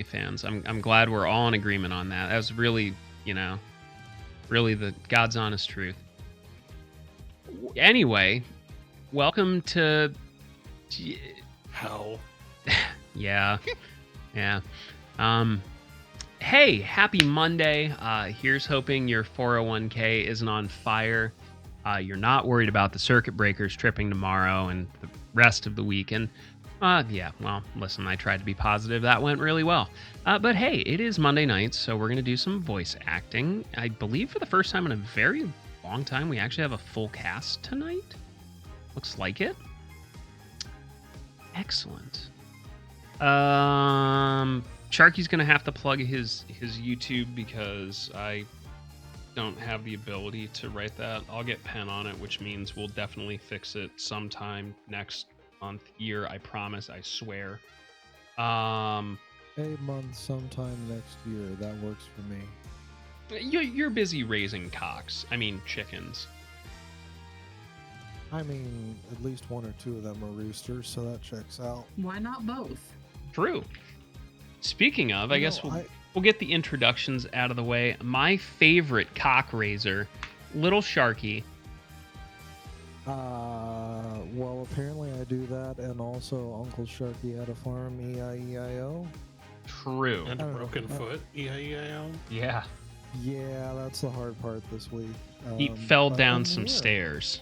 OnlyFans. I'm glad we're all in agreement on that. That was really, really the God's honest truth. Anyway, welcome to hell. Yeah. Hey, happy Monday. Here's hoping your 401k isn't on fire. You're not worried about the circuit breakers tripping tomorrow and the rest of the weekend. Listen, I tried to be positive. That went really well. But hey, it is Monday night, so we're going to do some voice acting. I believe for the first time in a very long time, we actually have a full cast tonight. Looks like it. Excellent. Sharky's going to have to plug his YouTube because I don't have the ability to write that. I'll get pen on it, which means we'll definitely fix it sometime next month, year. I promise. I swear. A month, sometime next year. That works for me. You're busy raising cocks. I mean, chickens. I mean, at least one or two of them are roosters, so that checks out. Why not both? True. Speaking of, I guess we'll get the introductions out of the way. My favorite cock raiser, Little Sharky. Well, apparently I do that, and also Uncle Sharky had a farm, E-I-E-I-O. True. And a broken foot, E-I-E-I-O. Yeah. Yeah, that's the hard part this week. He fell down some stairs.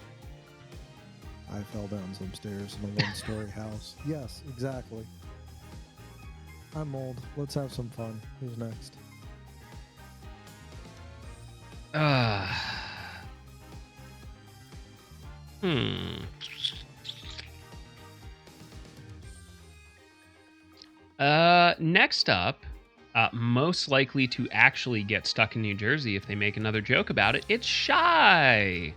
I fell down some stairs in a one-story house. Yes, exactly. I'm old. Let's have some fun. Who's next? Next up, most likely to actually get stuck in New Jersey if they make another joke about it, it's Shy.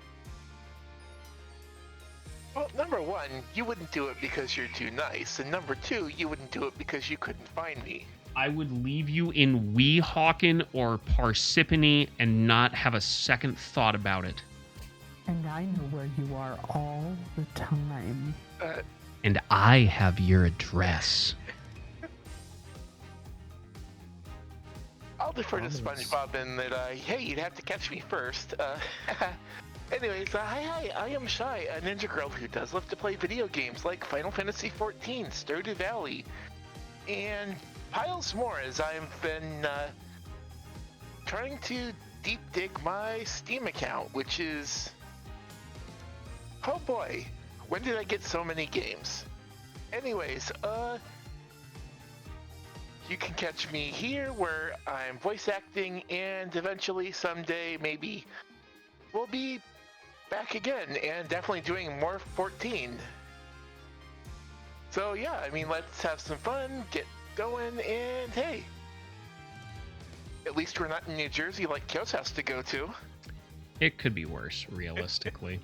Well, number one, you wouldn't do it because you're too nice, and number two, you wouldn't do it because you couldn't find me. I would leave you in Weehawken or Parsippany and not have a second thought about it. And I know where you are all the time. And I have your address. I'll defer to SpongeBob in that, hey, you'd have to catch me first. Anyways, hi, I am Shy, a ninja girl who does love to play video games like Final Fantasy XIV, Stardew Valley, and piles more as I've been trying to deep dig my Steam account, which is... oh boy, when did I get so many games? Anyways, you can catch me here where I'm voice acting, and eventually someday maybe we'll be back again and definitely doing more 14. So yeah, I mean, let's have some fun, get going, and hey, at least we're not in New Jersey like Kyo's has to go to. It could be worse, realistically.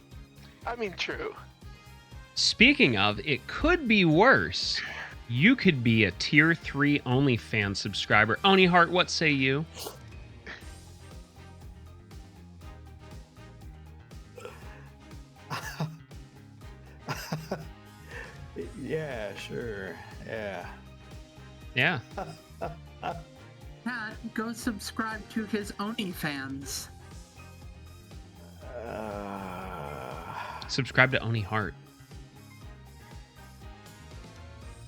I mean, true. Speaking of, it could be worse. You could be a Tier 3 OnlyFans subscriber. Oni Heart, what say you? Yeah, sure. Yeah. Yeah. Pat, go subscribe to his OnlyFans. Subscribe to Oni Heart.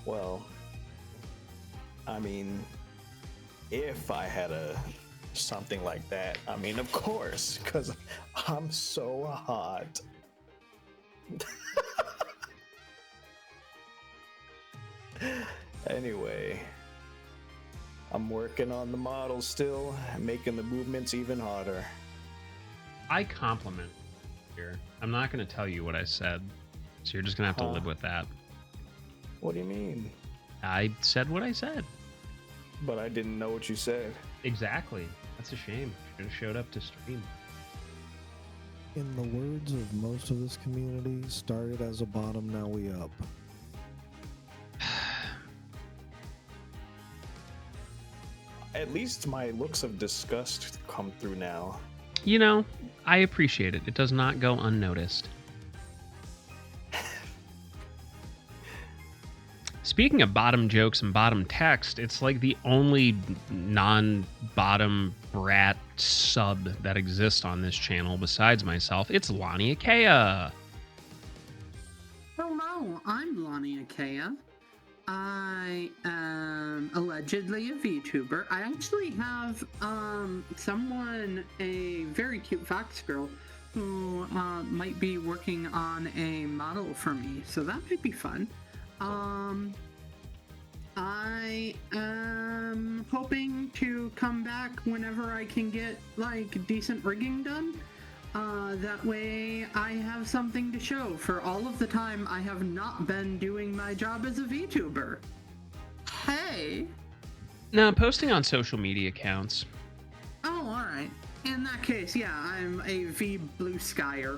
Well, I mean, if I had something like that, I mean, of course, because I'm so hot. Anyway, I'm working on the model still, making the movements even hotter. I compliment here. I'm not going to tell you what I said, so you're just going to have to live with that. What do you mean? I said what I said. But I didn't know what you said. Exactly. That's a shame. Should have showed up to stream. In the words of most of this community, started as a bottom, now we up. At least my looks of disgust come through now. You know, I appreciate it. It does not go unnoticed. speaking of bottom jokes and bottom text, it's like the only non-bottom brat sub that exists on this channel besides myself. It's Lonnie Akea. Hello, I'm Lonnie Akea. I am allegedly a VTuber. I actually have someone, a very cute fox girl, who might be working on a model for me, so that might be fun. I am hoping to come back whenever I can get like decent rigging done. That way I have something to show for all of the time I have not been doing my job as a VTuber. Hey! No, posting on social media accounts. Oh, alright. In that case, yeah, I'm a V Blue Skyer.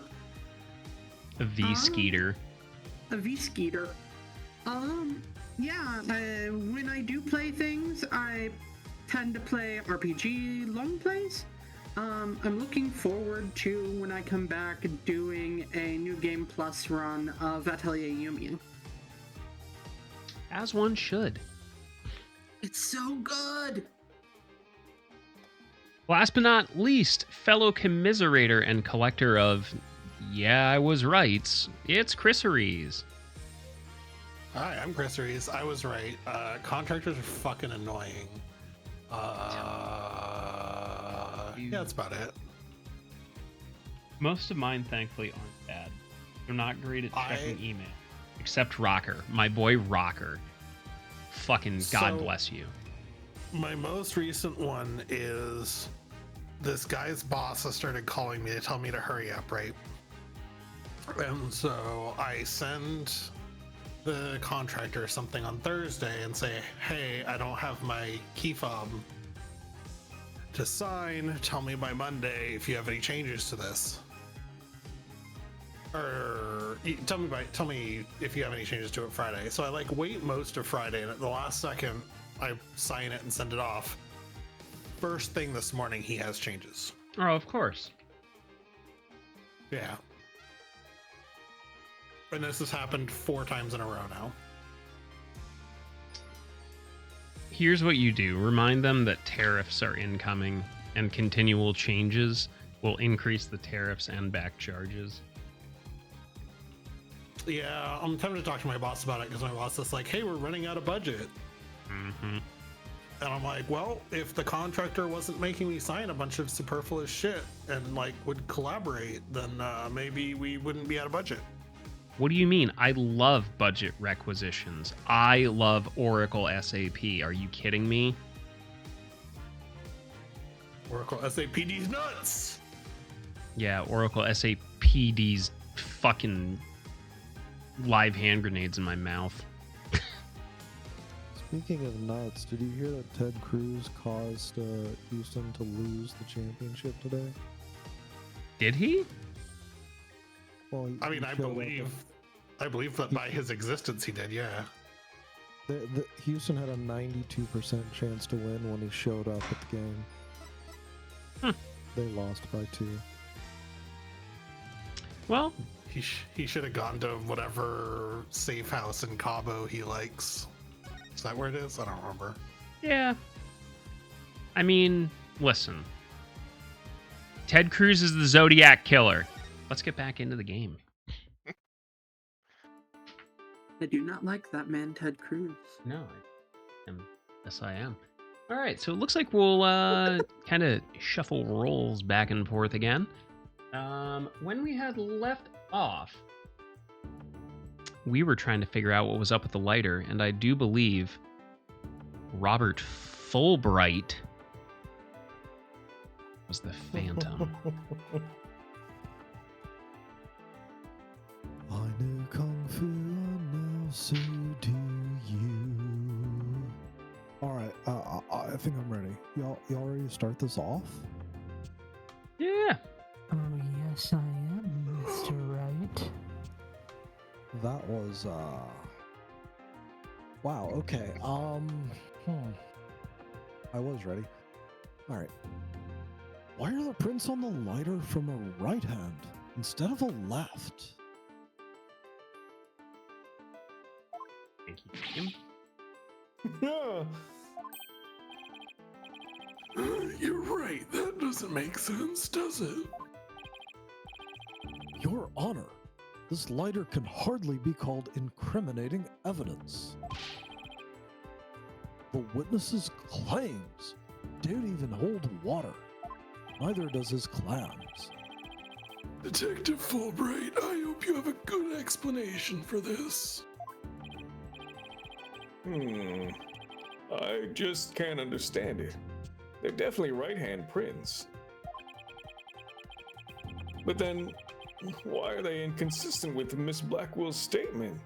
A V Skeeter. A V Skeeter. Yeah, when I do play things, I tend to play RPG long plays. I'm looking forward to, when I come back, doing a New Game Plus run of Atelier Yumiya. As one should. It's so good! Last but not least, fellow commiserator and collector of Yeah, I Was Right, it's Chrisseries. Hi, I'm Chris Reese. I was right. Contractors are fucking annoying. Yeah, that's about it. Most of mine, thankfully, aren't bad. They're not great at checking email. Except Rocker. My boy Rocker. Fucking God bless you. My most recent one is this guy's boss has started calling me to tell me to hurry up, right? And so I send the contractor something on Thursday and say, hey, I don't have my key fob to sign. Tell me by Monday if you have any changes to this. Or tell me if you have any changes to it Friday. So I like wait most of Friday, and at the last second I sign it and send it off. First thing this morning he has changes. Oh, of course. Yeah. And this has happened 4 times in a row now. Here's what you do. Remind them that tariffs are incoming and continual changes will increase the tariffs and back charges. Yeah, I'm tempted to talk to my boss about it because my boss is like, hey, we're running out of budget. Mm-hmm. And I'm like, well, if the contractor wasn't making me sign a bunch of superfluous shit and like would collaborate, then maybe we wouldn't be out of budget. What do you mean? I love budget requisitions. I love Oracle SAP. Are you kidding me? Oracle SAPD's nuts. Yeah, Oracle SAPD's fucking live hand grenades in my mouth. Speaking of nuts, did you hear that Ted Cruz caused Houston to lose the championship today? Did he? Well, I mean, I believe that by his existence he did, yeah. Houston had a 92% chance to win when he showed up at the game. They lost by 2. Well, He should have gone to whatever safe house in Cabo he likes. Is that where it is? I don't remember. yeah. I mean, listen. Ted Cruz is the Zodiac Killer. Let's get back into the game. I do not like that man, Ted Cruz. No, yes, I am. All right, so it looks like we'll kind of shuffle roles back and forth again. When we had left off, we were trying to figure out what was up with the lighter, and I do believe Robert Fulbright was the Phantom. I know Kung Fu, and now so do you. Alright, I think I'm ready. Y'all ready to start this off? Yeah. Oh, yes, I am, Mr. Wright. That was, wow, okay, I was ready. Alright. Why are the prints on the lighter from a right hand instead of a left? Thank you. Yeah. You're right. That doesn't make sense, does it? Your Honor, this lighter can hardly be called incriminating evidence. The witness's claims don't even hold water. Neither does his clams. Detective Fulbright, I hope you have a good explanation for this. I just can't understand it. They're definitely right-hand prints. But then, why are they inconsistent with Miss Blackwell's statement?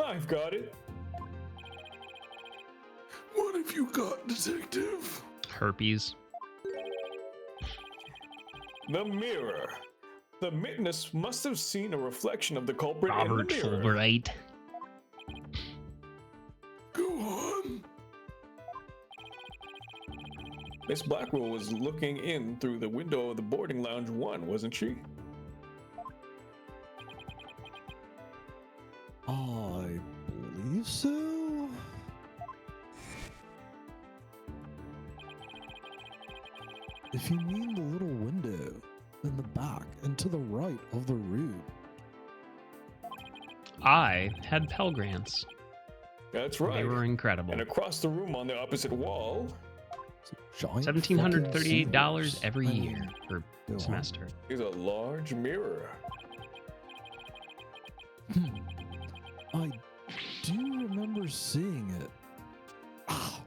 I've got it. What have you got, Detective? Herpes. The mirror. The witness must have seen a reflection of the culprit Robert in the mirror. Fulbright. Go on. Miss Blackwell was looking in through the window of the boarding lounge 1, wasn't she? I believe so. If you mean the little window in the back and to the right of the room. I had Pell Grants. That's right. They were incredible. And across the room on the opposite wall Giant $1,738 fucking every seahorse. year per Go on. semester. is a large mirror. I do remember seeing it. Ah,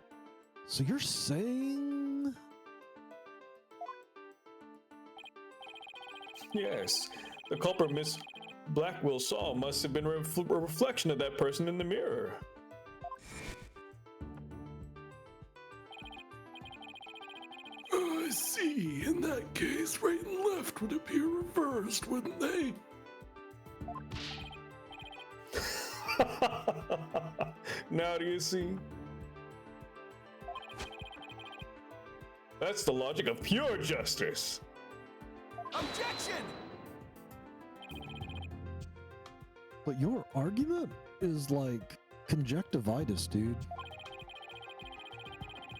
so you're saying? Yes, the culprit Miss Blackwell saw must have been a reflection of that person in the mirror. I see. In that case, right and left would appear reversed, wouldn't they? Now do you see? That's the logic of pure justice. Objection! But your argument is like conjunctivitis, dude.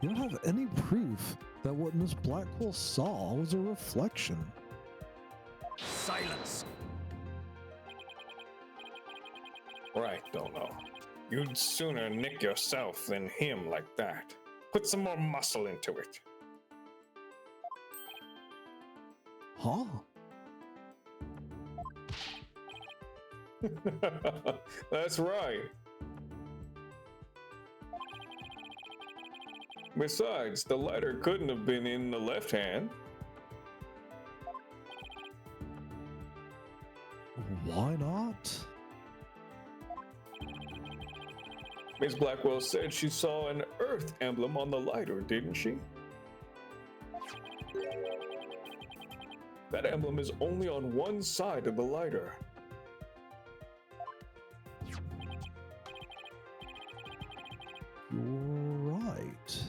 You don't have any proof that what Miss Blackwell saw was a reflection. Silence! Right, don't know. You'd sooner nick yourself than him like that. Put some more muscle into it. Huh? That's right. Besides, the lighter couldn't have been in the left hand. Why not? Miss Blackwell said she saw an Earth emblem on the lighter, didn't she? That emblem is only on one side of the lighter. You're right.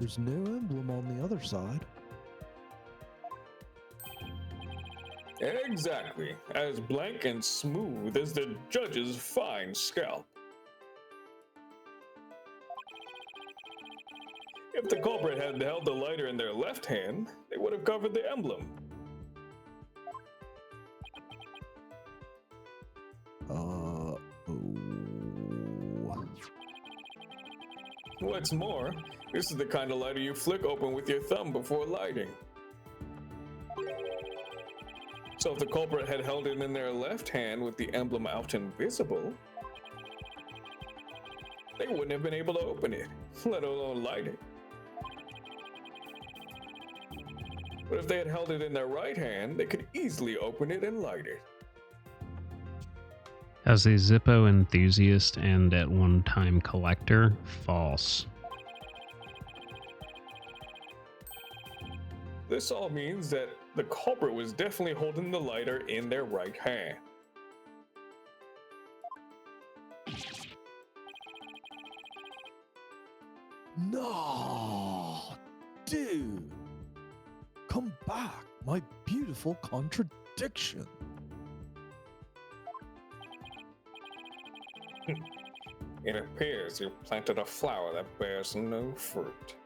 There's no emblem on the other side. Exactly, as blank and smooth as the judge's fine scalp. If the culprit had held the lighter in their left hand, they would have covered the emblem. Oh. What's more, this is the kind of lighter you flick open with your thumb before lighting. So if the culprit had held it in their left hand with the emblem out and visible, they wouldn't have been able to open it, let alone light it. But if they had held it in their right hand, they could easily open it and light it. As a Zippo enthusiast and at one time collector, false. This all means that the culprit was definitely holding the lighter in their right hand. No, dude. Come back, my beautiful contradiction. It appears you planted a flower that bears no fruit.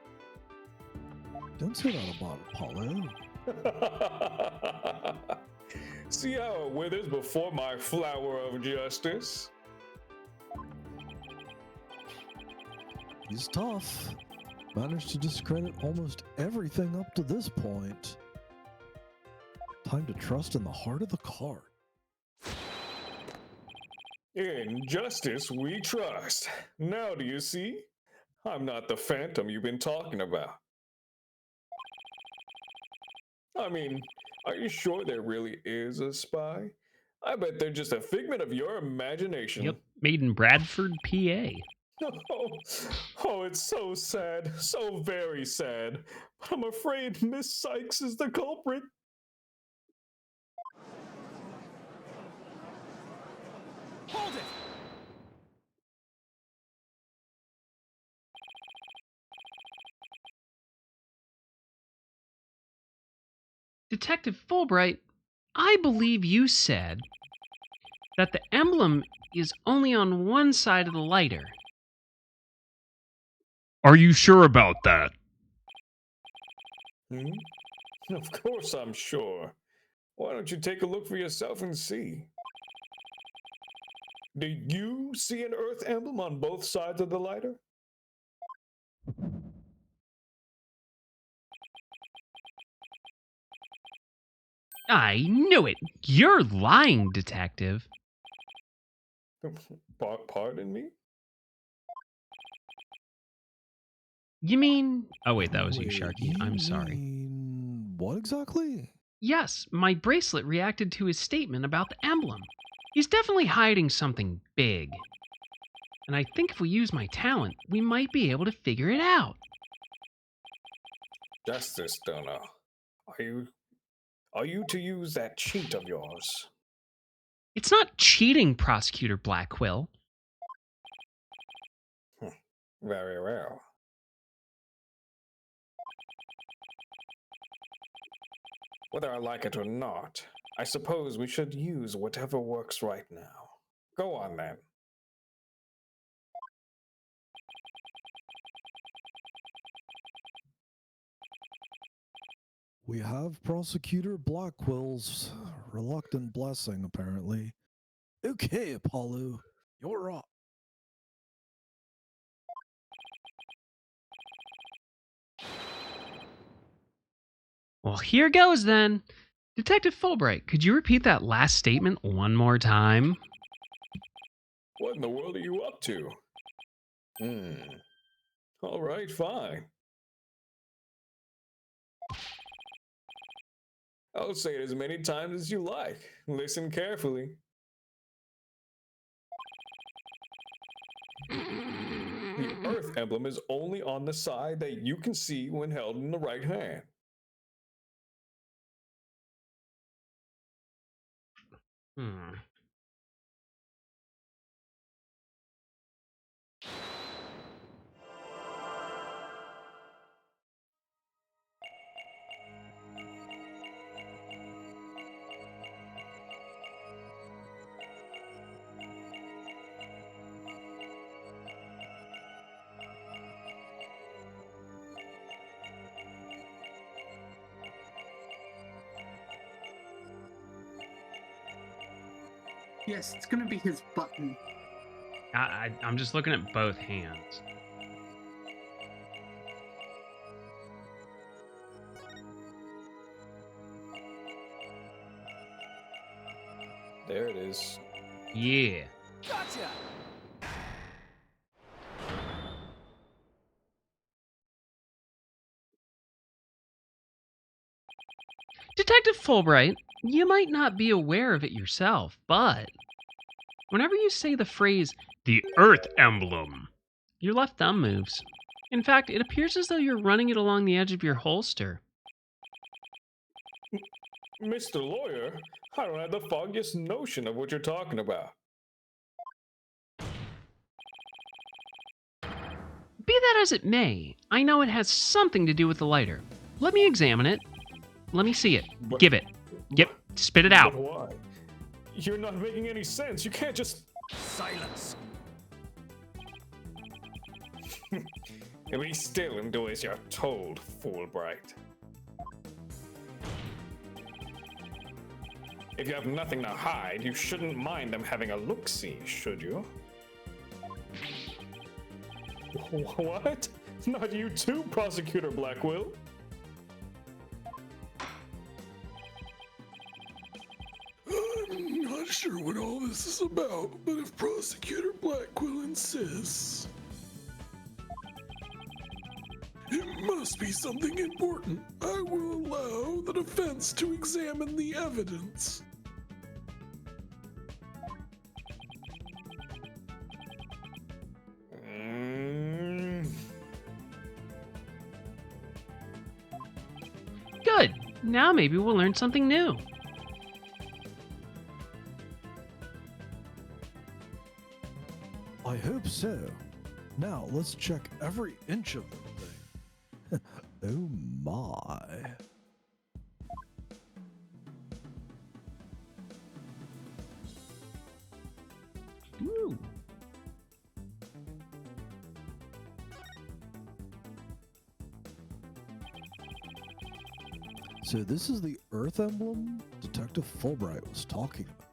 Don't say that about Apollo. See how it withers before my flower of justice? He's tough. Managed to discredit almost everything up to this point. Time to trust in the heart of the card. In justice we trust. Now do you see? I'm not the phantom you've been talking about. I mean, are you sure there really is a spy? I bet they're just a figment of your imagination. Yep, made in Bradford, PA. Oh, it's so sad. So very sad. But I'm afraid Miss Sykes is the culprit. Hold it! Detective Fulbright, I believe you said that the emblem is only on one side of the lighter. Are you sure about that? Of course I'm sure. Why don't you take a look for yourself and see? Do you see an Earth emblem on both sides of the lighter? I knew it. You're lying, Detective. Pardon me? You mean... Oh, wait, that was you, Wait, Sharky. I'm sorry. What exactly? Yes, my bracelet reacted to his statement about the emblem. He's definitely hiding something big. And I think if we use my talent, we might be able to figure it out. Justice Donor, are you to use that cheat of yours? It's not cheating, Prosecutor Blackquill. Very well. Whether I like it or not, I suppose we should use whatever works right now. Go on then. We have Prosecutor Blackwell's reluctant blessing, apparently. Okay, Apollo, you're up. Well, here goes then. Detective Fulbright, could you repeat that last statement one more time? What in the world are you up to? All right, fine. I'll say it as many times as you like. Listen carefully. The Earth emblem is only on the side that you can see when held in the right hand. Yes, it's gonna be his button. I'm just looking at both hands. There it is. Yeah. Gotcha! Detective Fulbright, you might not be aware of it yourself, but whenever you say the phrase, the Earth emblem, your left thumb moves. In fact, it appears as though you're running it along the edge of your holster. Mr. Lawyer, I don't have the foggiest notion of what you're talking about. Be that as it may, I know it has something to do with the lighter. Let me examine it. Let me see it. But- Give it. Yep, spit it out. But why? You're not making any sense. You can't just... Silence! Be still and do as you're told, Fulbright. If you have nothing to hide, you shouldn't mind them having a look-see, should you? What? Not you too, Prosecutor Blackwell? I'm not sure what all this is about, but if Prosecutor Blackwell insists, it must be something important. I will allow the defense to examine the evidence. Good. Now maybe we'll learn something new. I hope so. Now let's check every inch of the thing. Oh my. Ooh. So this is the Earth emblem Detective Fulbright was talking about.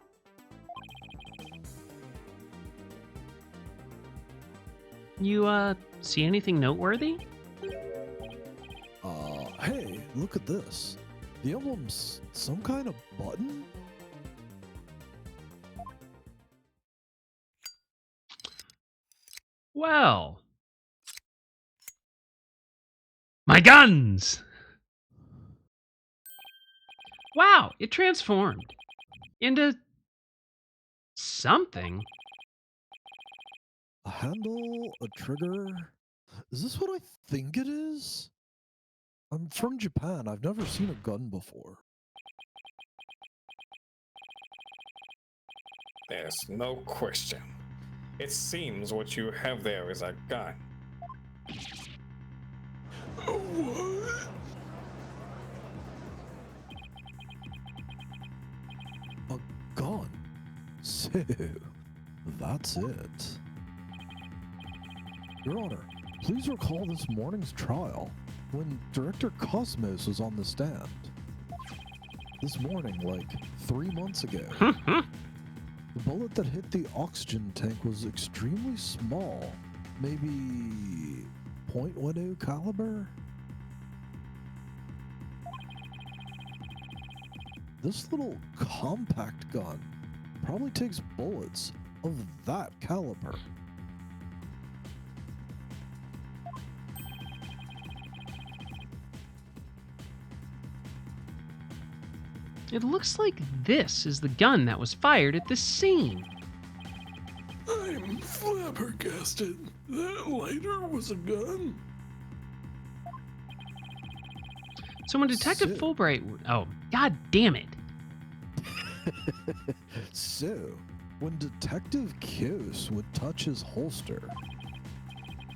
You, see anything noteworthy? Hey, look at this. The emblem's some kind of button? Well. My guns! Wow, it transformed into something. A handle, a trigger. Is this what I think it is? I'm from Japan. I've never seen a gun before. There's no question. It seems what you have there is a gun. What? A gun? So, that's it. Your Honor, please recall this morning's trial when Director Cosmos was on the stand. This morning, like 3 months ago. The bullet that hit the oxygen tank was extremely small, maybe .10 caliber? This little compact gun probably takes bullets of that caliber. It looks like this is the gun that was fired at this scene. I'm flabbergasted. That lighter was a gun? So when Detective Fulbright... Oh, god damn it. So, when Detective Kos would touch his holster...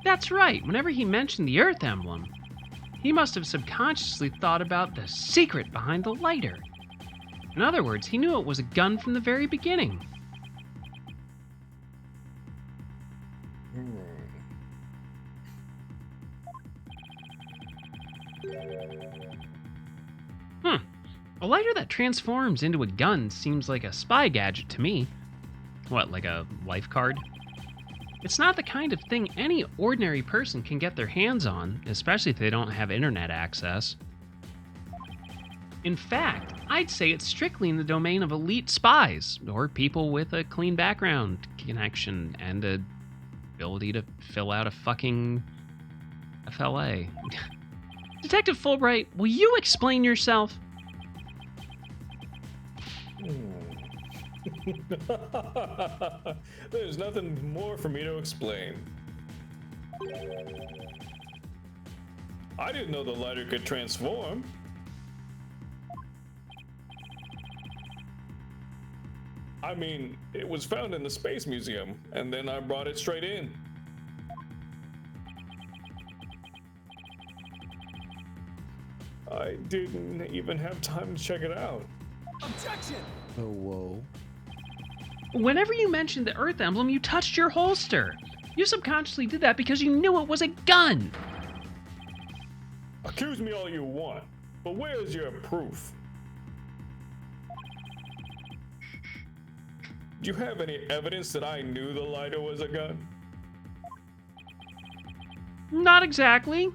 That's right. Whenever he mentioned the Earth emblem, he must have subconsciously thought about the secret behind the lighter. In other words, he knew it was a gun from the very beginning. A lighter that transforms into a gun seems like a spy gadget to me. What, like a life card? It's not the kind of thing any ordinary person can get their hands on, especially if they don't have internet access. In fact, I'd say it's strictly in the domain of elite spies, or people with a clean background connection and the ability to fill out a fucking FLA. Detective Fulbright, will you explain yourself? There's nothing more for me to explain. I didn't know the lighter could transform. I mean, it was found in the Space Museum, and then I brought it straight in. I didn't even have time to check it out. Objection! Oh, whoa. Whenever you mentioned the Earth emblem, you touched your holster. You subconsciously did that because you knew it was a gun. Accuse me all you want, but where's your proof? Do you have any evidence that I knew the lighter was a gun? Not exactly.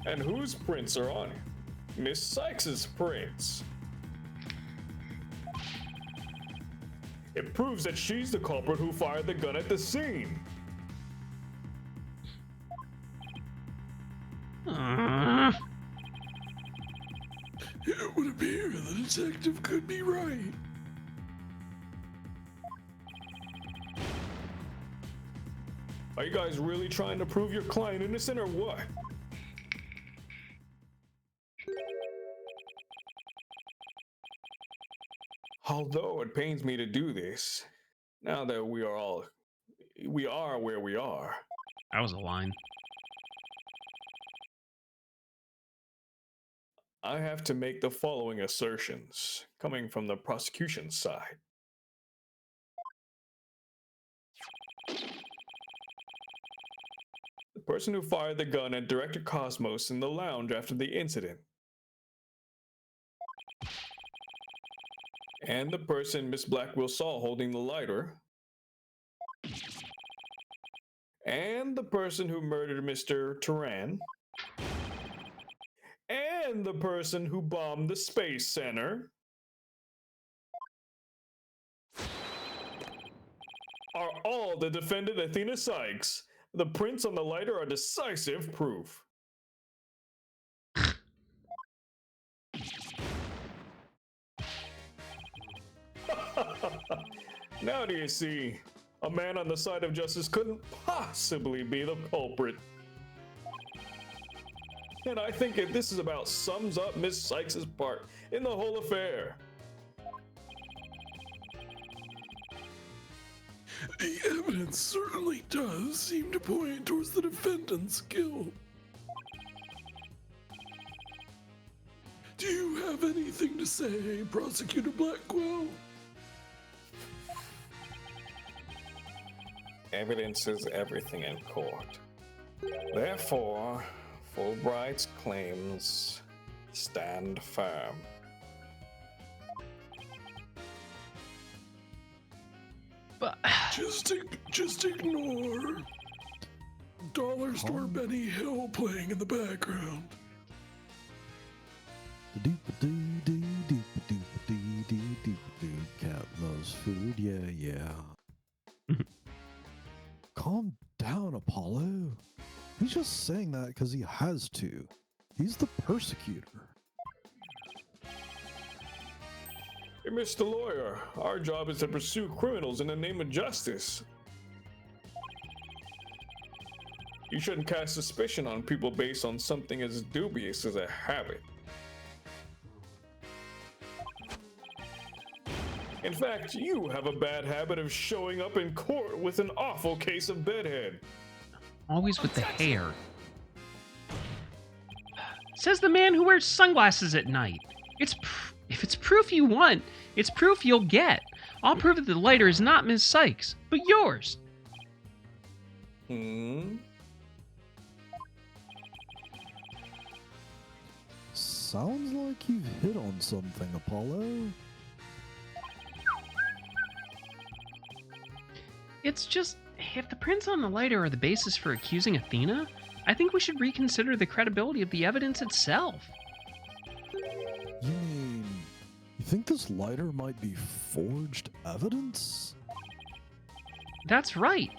And whose prints are on it? Miss Sykes's prints. It proves that she's the culprit who fired the gun at the scene. It would appear the detective could be right. Are you guys really trying to prove your client innocent or what? Although it pains me to do this, now that we are where we are. That was a line. I have to make the following assertions, coming from the prosecution side. The person who fired the gun at Director Cosmos in the lounge after the incident. And the person Miss Blackwell saw holding the lighter. And the person who murdered Mr. Turan. And the person who bombed the Space Center. Are all the defendant Athena Sykes. The prints on the lighter are decisive proof. Now do you see? A man on the side of justice couldn't possibly be the culprit. And I think this is about sums up Miss Sykes' part in the whole affair. The evidence certainly does seem to point towards the defendant's guilt. Do you have anything to say, Prosecutor Blackwell? Evidence is everything in court. Therefore, Fulbright's claims stand firm. But Just ignore Dollar Store Benny Hill playing in the background. Cat loves food, yeah. Calm down, Apollo. He's just saying that because he has to. He's the persecutor. Hey, Mr. Lawyer, our job is to pursue criminals in the name of justice. You shouldn't cast suspicion on people based on something as dubious as a habit. In fact, you have a bad habit of showing up in court with an awful case of bedhead. always with the hair. Says the man who wears sunglasses at night. If it's proof you want, it's proof you'll get. I'll prove that the lighter is not Miss Sykes, but yours. Sounds like you've hit on something, Apollo. It's just, if the prints on the lighter are the basis for accusing Athena, I think we should reconsider the credibility of the evidence itself. You mean, you think this lighter might be forged evidence? That's right.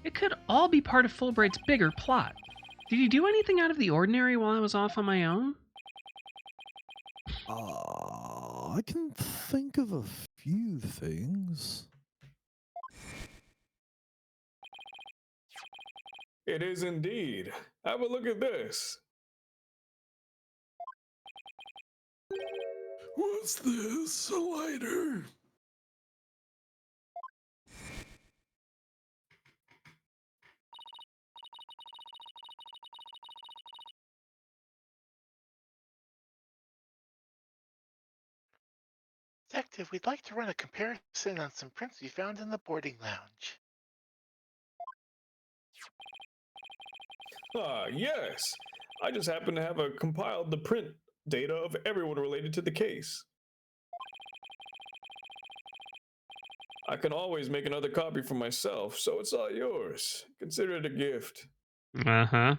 It could all be part of Fulbright's bigger plot. Did he do anything out of the ordinary while I was off on my own? I can think of a few things. It is indeed. Have a look at this. What's this? A lighter? Detective, we'd like to run a comparison on some prints we found in the boarding lounge. Ah, yes. I just happen to have compiled the print data of everyone related to the case. I can always make another copy for myself, so it's all yours. Consider it a gift. Uh-huh.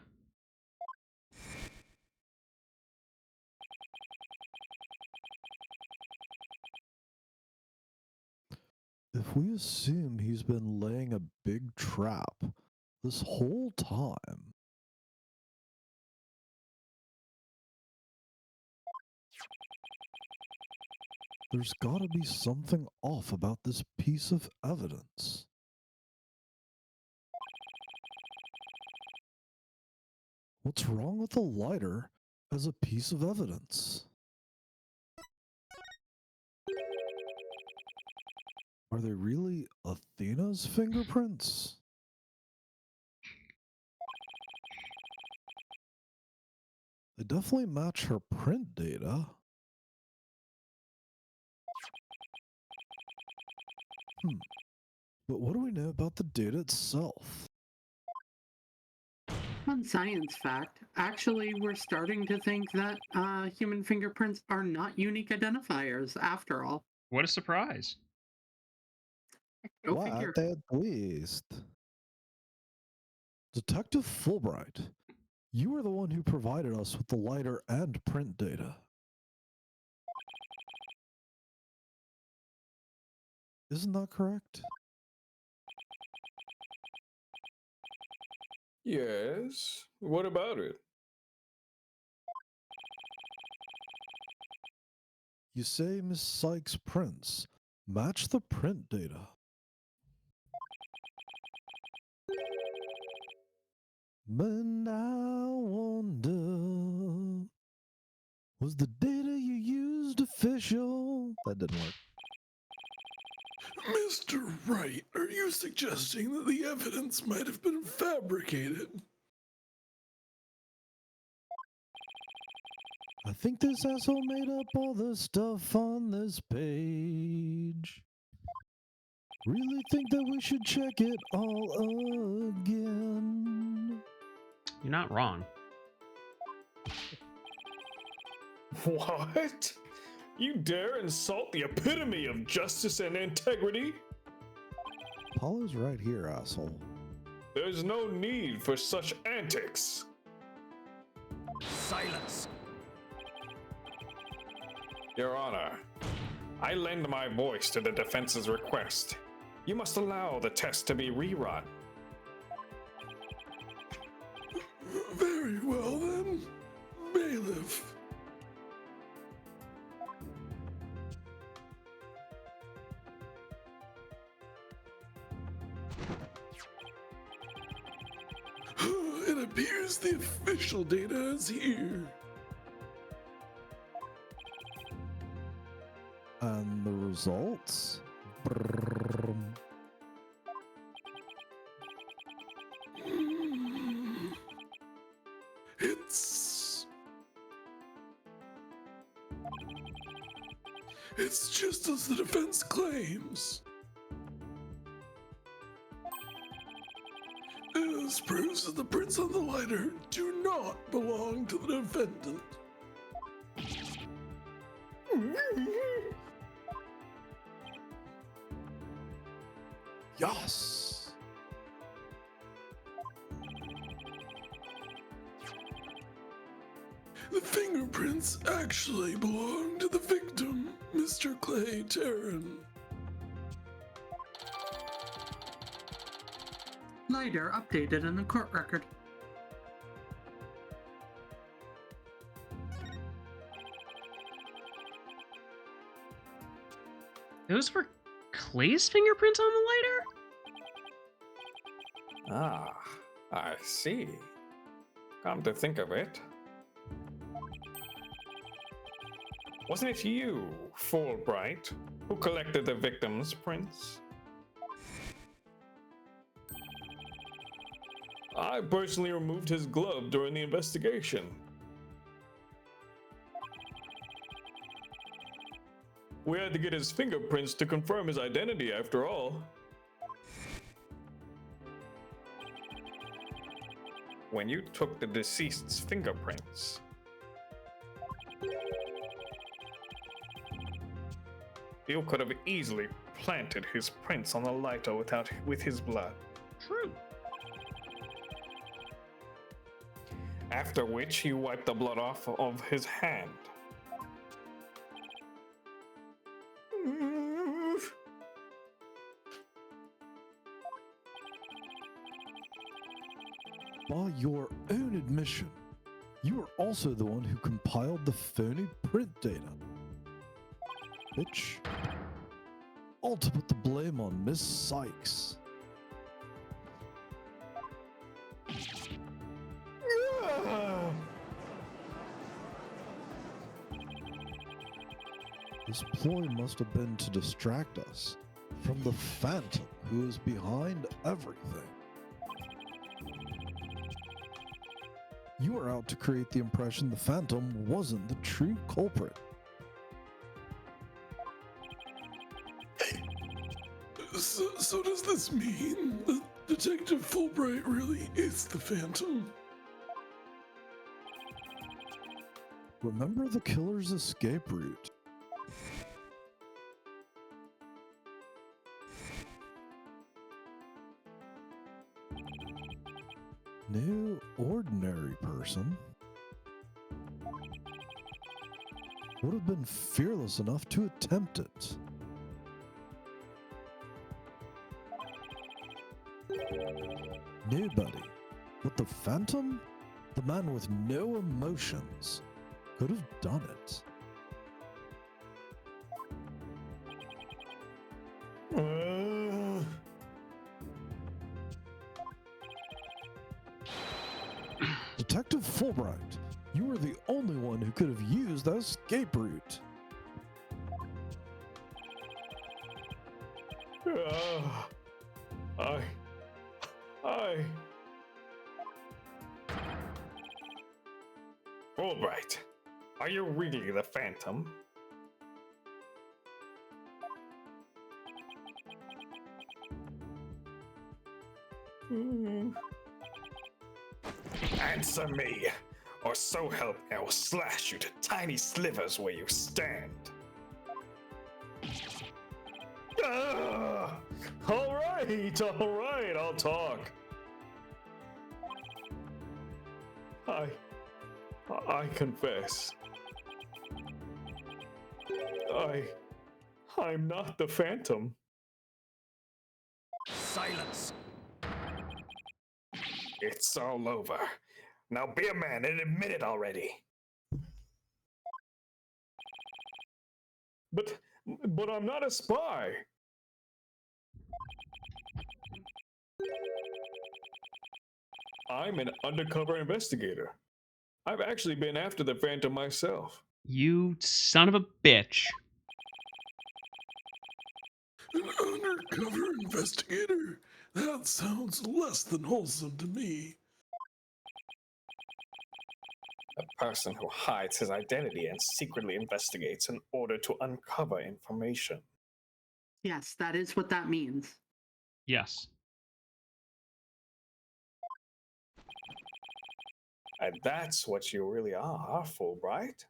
If we assume he's been laying a big trap this whole time, there's gotta be something off about this piece of evidence. What's wrong with the lighter as a piece of evidence? Are they really Athena's fingerprints? They definitely match her print data. But what do we know about the data itself? Fun science fact. Actually, we're starting to think that human fingerprints are not unique identifiers after all. What a surprise. Go What figure. a twist. Detective Fulbright, you were the one who provided us with the lighter and print data. Isn't that correct? Yes. What about it? You say Miss Sykes' prints match the print data. But I wonder, was the data you used official? That didn't work. Mr. Wright, are you suggesting that the evidence might have been fabricated? I think this asshole made up all the stuff on this page. Really think that we should check it all again. You're not wrong. What? You dare insult the epitome of justice and integrity? Apollo's right here, asshole. There's no need for such antics. Silence. Your Honor, I lend my voice to the defense's request. You must allow the test to be rerun. Very well then, bailiff. It appears the official data is here. And the results? Brrrr. It's just as the defense claims. This proves that the prints on the lighter do not belong to the defendant. Yes! The fingerprints actually belong to the victim, Mr. Clay Terran. Later updated in the court record. Those were Clay's fingerprints on the lighter? Ah, I see. Come to think of it. Wasn't it you, Fulbright, who collected the victim's prints? I personally removed his glove during the investigation. We had to get his fingerprints to confirm his identity after all. when you took the deceased's fingerprints. You could have easily planted his prints on the lighter with his blood. True. After which he wiped the blood off of his hand. By your own admission, you are also the one who compiled the phony print data. Bitch. All to put the blame on Miss Sykes. This ploy must have been to distract us from the Phantom who is behind everything. You are out to create the impression the Phantom wasn't the true culprit. So does this mean that Detective Fulbright really is the Phantom? Remember the killer's escape route. No ordinary person would have been fearless enough to attempt it. Nobody but the Phantom, the man with no emotions, could have done it. Detective Fulbright, you were the only one who could have used that escape route. Fulbright, are you really the Phantom? Answer me, or so help me, I will slash you to tiny slivers where you stand. All right, I'll talk. I confess. I'm not the Phantom. Silence. It's all over. Now be a man and admit it already. But I'm not a spy. I'm an undercover investigator. I've actually been after the Phantom myself. You son of a bitch. An undercover investigator? That sounds less than wholesome to me. A person who hides his identity and secretly investigates in order to uncover information. Yes, that is what that means. Yes. And that's what you really are, Fulbright.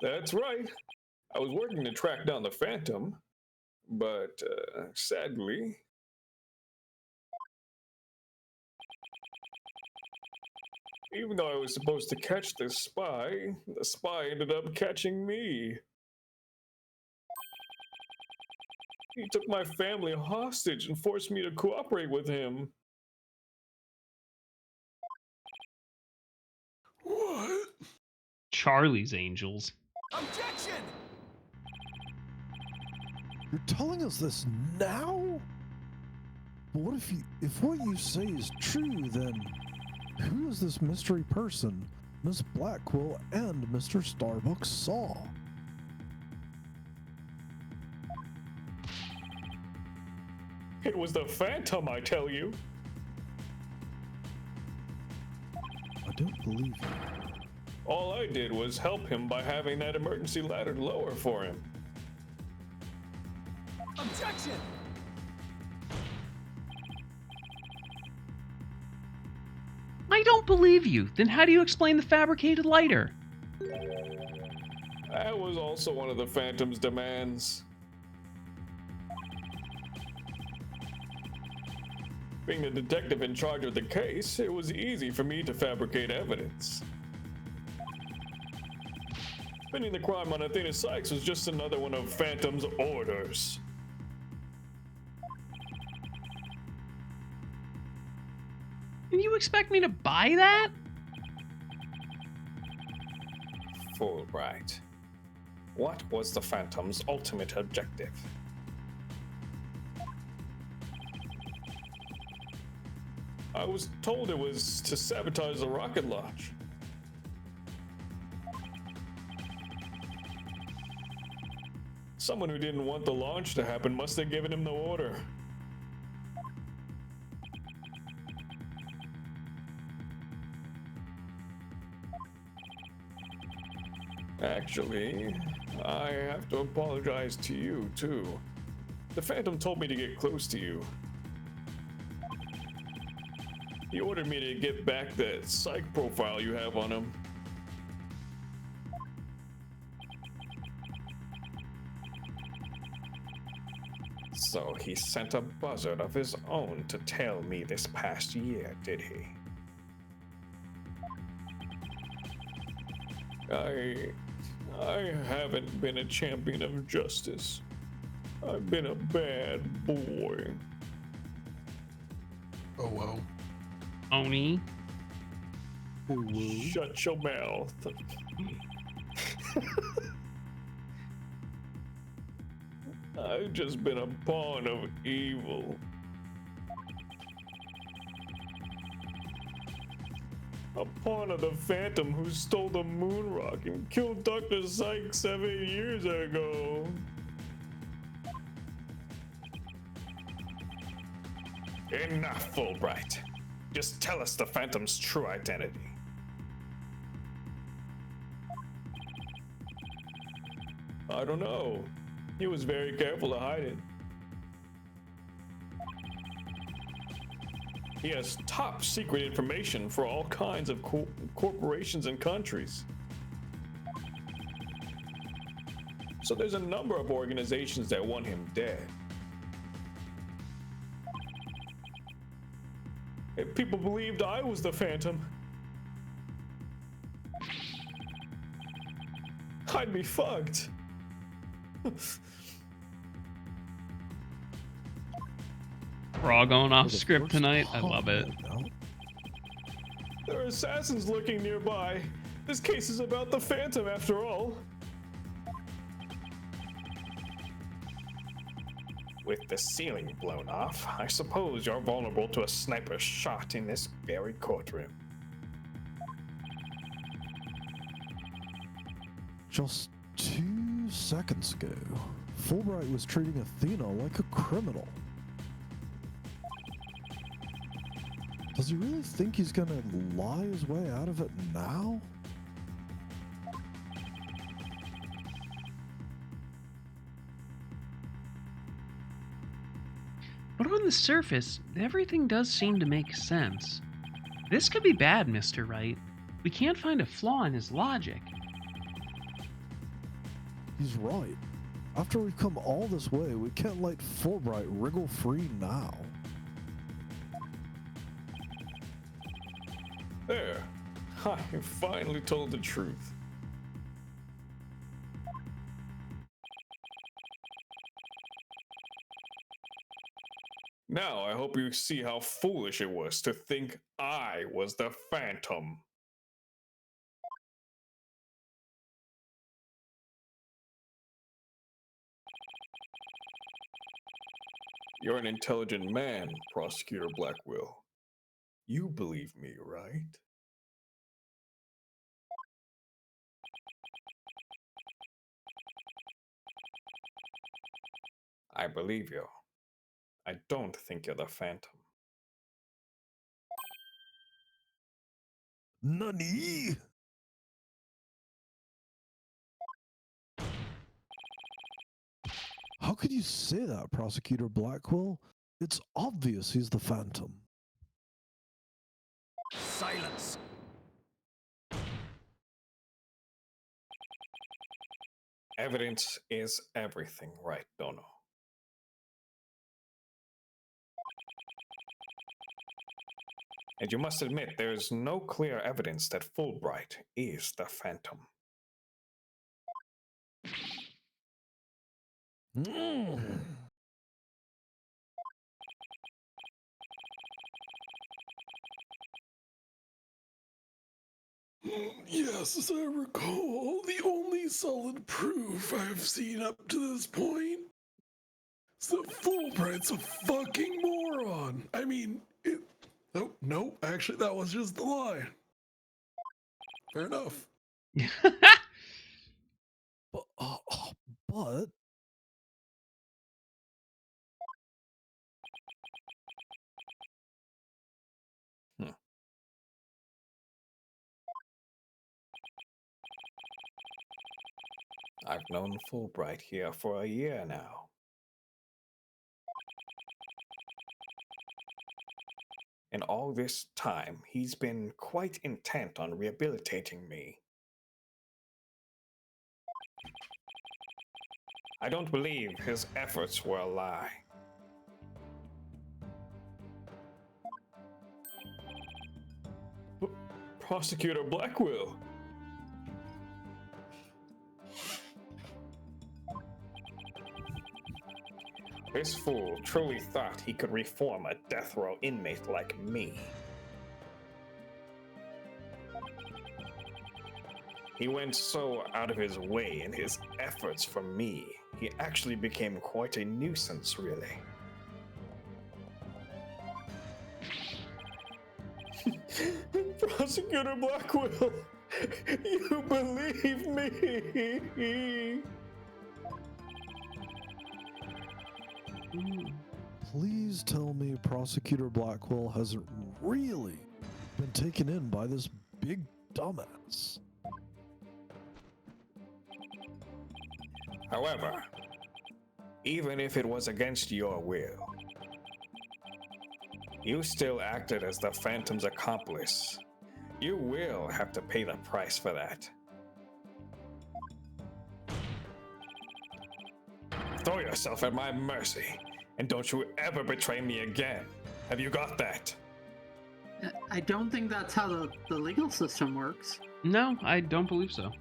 That's right. I was working to track down the Phantom, but sadly, even though I was supposed to catch the spy ended up catching me. He took my family hostage and forced me to cooperate with him. What? Charlie's Angels. Objection! You're telling us this now? But what if what you say is true, then who is this mystery person Miss Blackwell and Mr. Starbucks saw? It was the Phantom, I tell you. I don't believe you. All I did was help him by having that emergency ladder lower for him. Objection! I don't believe you. Then how do you explain the fabricated lighter? That was also one of the Phantom's demands. Being the detective in charge of the case, it was easy for me to fabricate evidence. Pinning the crime on Athena Sykes was just another one of Phantom's orders. And you expect me to buy that? Fulbright. What was the Phantom's ultimate objective? I was told it was to sabotage the rocket launch. Someone who didn't want the launch to happen must have given him the order. Actually, I have to apologize to you, too. The Phantom told me to get close to you. He ordered me to get back that psych profile you have on him. So he sent a buzzard of his own to tell me this past year, did he? I haven't been a champion of justice. I've been a bad boy. Oh, well. Oni. Shut your mouth. I've just been a pawn of evil. A pawn of the Phantom who stole the moon rock and killed Dr. Sykes 7 years ago. Enough, Fulbright. Just tell us the Phantom's true identity. I don't know. He was very careful to hide it. He has top secret information for all kinds of corporations and countries. So there's a number of organizations that want him dead. If people believed I was the Phantom, I'd be fucked. We're all going off For the script first tonight. I time love it. right now. There are assassins lurking nearby. This case is about the Phantom after all. With the ceiling blown off, I suppose you're vulnerable to a sniper's shot in this very courtroom. Just 2 seconds ago, Fulbright was treating Athena like a criminal. Does he really think he's gonna lie his way out of it now? But on the surface, everything does seem to make sense. This could be bad, Mr. Wright. We can't find a flaw in his logic. He's right. After we've come all this way, we can't let Fulbright wriggle free now. There. I finally told the truth. Now I hope you see how foolish it was to think I was the Phantom. You're an intelligent man, Prosecutor Blackwell. You believe me, right? I believe you. I don't think you're the Phantom. Nani? How could you say that, Prosecutor Blackwell? It's obvious he's the Phantom. Silence! Evidence is everything, right, Dono? And you must admit there is no clear evidence that Fulbright is the Phantom. Yes, as I recall, the only solid proof I've seen up to this point is that Fulbright's a fucking moron. I mean, nope, actually, that was just the line. Fair enough. But I've known Fulbright here for a year now. And all this time, he's been quite intent on rehabilitating me. I don't believe his efforts were a lie. Prosecutor Blackwell. This fool truly thought he could reform a death row inmate like me. He went so out of his way in his efforts for me, he actually became quite a nuisance, really. Prosecutor Blackwell, you believe me? please tell me Prosecutor Blackwell hasn't really been taken in by this big dumbass. However, even if it was against your will, you still acted as the Phantom's accomplice. You will have to pay the price for that. Throw yourself at my mercy, and don't you ever betray me again. Have you got that? I don't think that's how the legal system works. No, I don't believe so.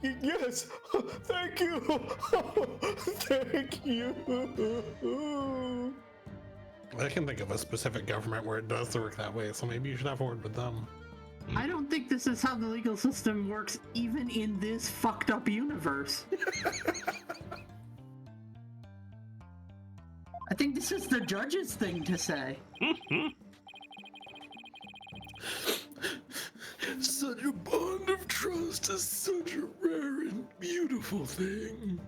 Yes! Thank you! Thank you! I can think of a specific government where it does work that way, so maybe you should have a word with them. I don't think this is how the legal system works even in this fucked up universe. I think this is the judge's thing to say. Such a bond of trust is such a rare and beautiful thing.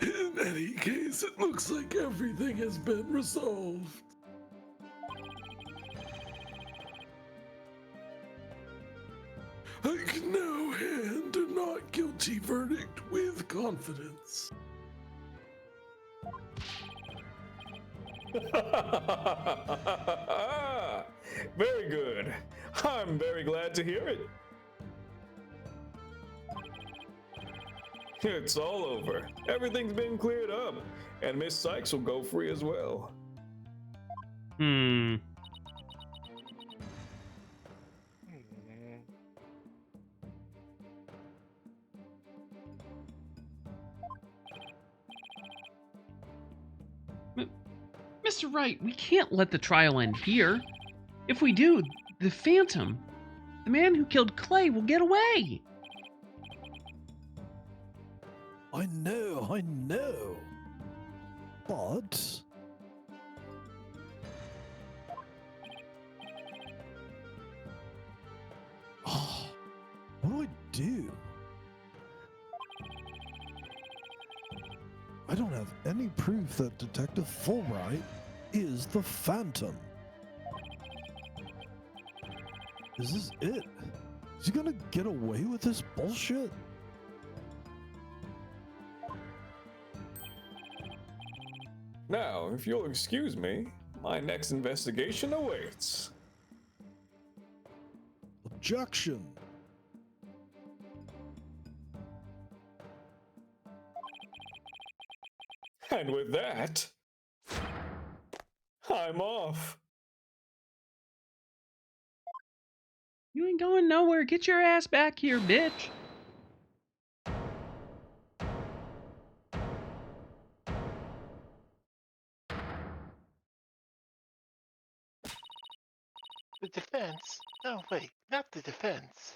In any case, it looks like everything has been resolved. I can now hand a not guilty verdict with confidence. Very good. I'm very glad to hear it. It's all over. Everything's been cleared up, and Miss Sykes will go free as well. Mr. Wright, we can't let the trial end here. If we do, the Phantom, the man who killed Clay, will get away. I know. But what do I do? I don't have any proof that Detective Fulbright is the Phantom. Is this it? Is he gonna get away with this bullshit? Now, if you'll excuse me, my next investigation awaits. Objection! And with that, I'm off. You ain't going nowhere. Get your ass back here, bitch. The defense? No, wait, not the defense.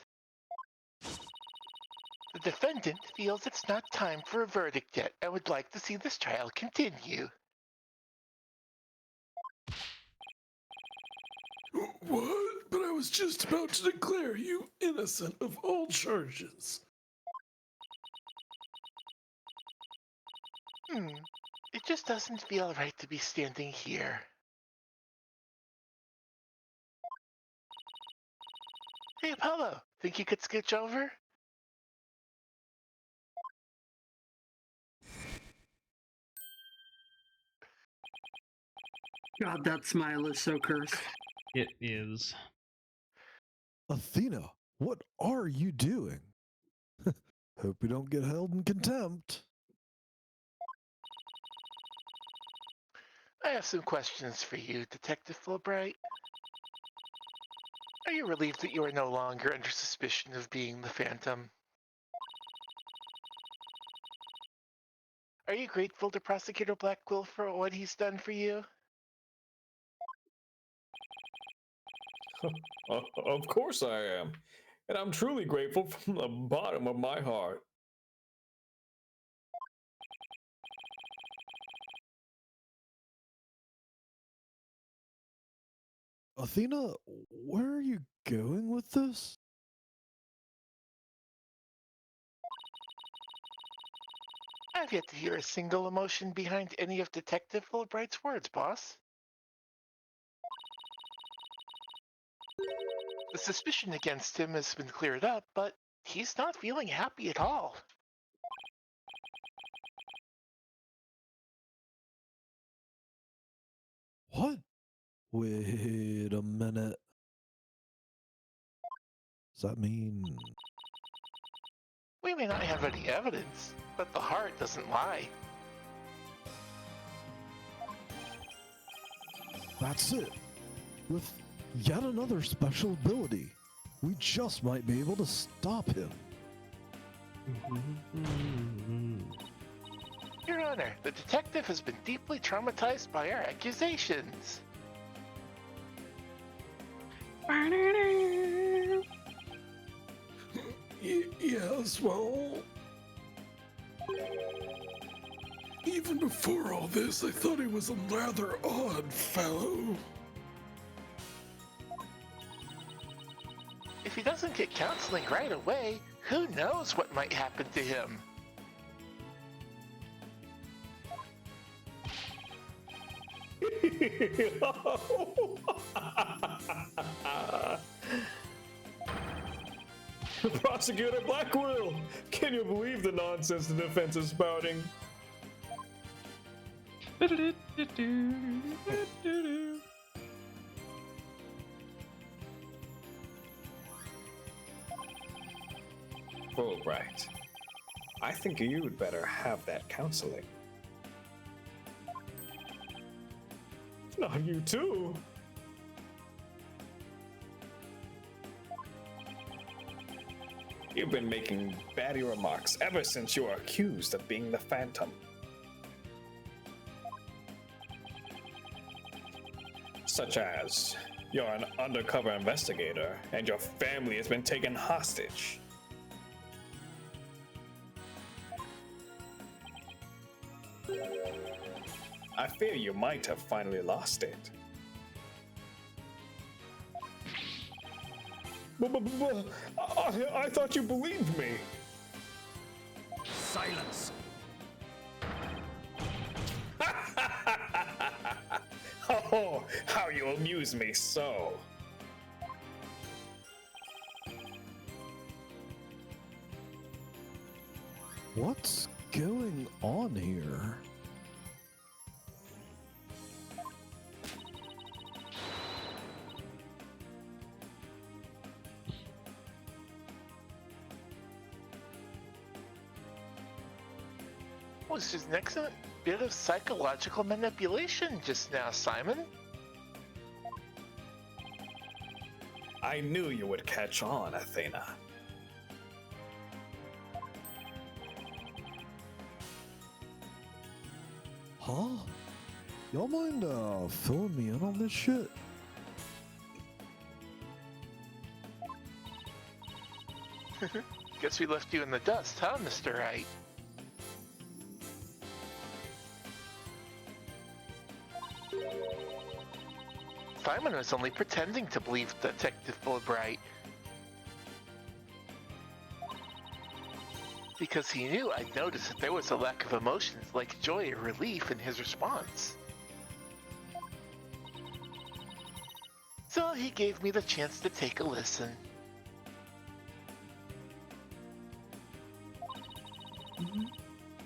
The defendant feels it's not time for a verdict yet and would like to see this trial continue. What? But I was just about to declare you innocent of all charges. It just doesn't feel right to be standing here. Hey, Apollo, think you could scooch over? God, that smile is so cursed. It is. Athena, what are you doing? Hope we don't get held in contempt. I have some questions for you, Detective Fulbright. Are you relieved that you are no longer under suspicion of being the Phantom? Are you grateful to Prosecutor Blackquill for what he's done for you? Of course I am. And I'm truly grateful from the bottom of my heart. Athena, where are you going with this? I've yet to hear a single emotion behind any of Detective Fulbright's words, boss. The suspicion against him has been cleared up, but he's not feeling happy at all. What? Wait a minute. Does that mean... We may not have any evidence, but the heart doesn't lie. That's it. With yet another special ability, we just might be able to stop him. Your Honor, the detective has been deeply traumatized by our accusations. Yes, well... Even before all this, I thought he was a rather odd fellow. If he doesn't get counseling right away, who knows what might happen to him? Prosecutor Blackquill! Can you believe the nonsense the defense is spouting? Fulbright, I think you'd better have that counseling. Not you too. You've been making batty remarks ever since you were accused of being the Phantom. Such as, you're an undercover investigator and your family has been taken hostage. I fear you might have finally lost it. I thought you believed me. Silence. Oh, how you amuse me so. What's going on here? Was just an excellent bit of psychological manipulation just now, Simon. I knew you would catch on, Athena. Huh? Y'all mind filling me in on this shit? Guess we left you in the dust, huh, Mr. Wright? Simon was only pretending to believe Detective Fulbright. Because he knew I'd noticed that there was a lack of emotions like joy or relief in his response. So he gave me the chance to take a listen.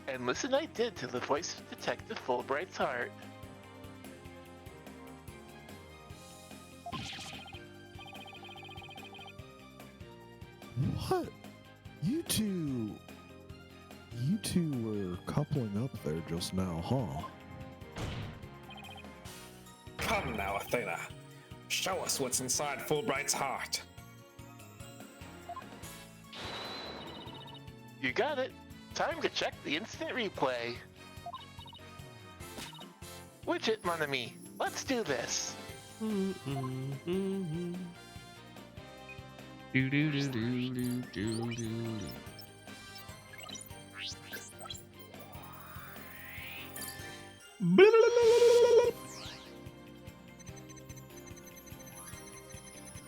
And listen I did to the voice of Detective Fulbright's heart. What? You two were coupling up there just now, huh? Come now, Athena. Show us what's inside Fulbright's heart. You got it. Time to check the instant replay. Widget, mon ami. Let's do this. Do do do do do do do.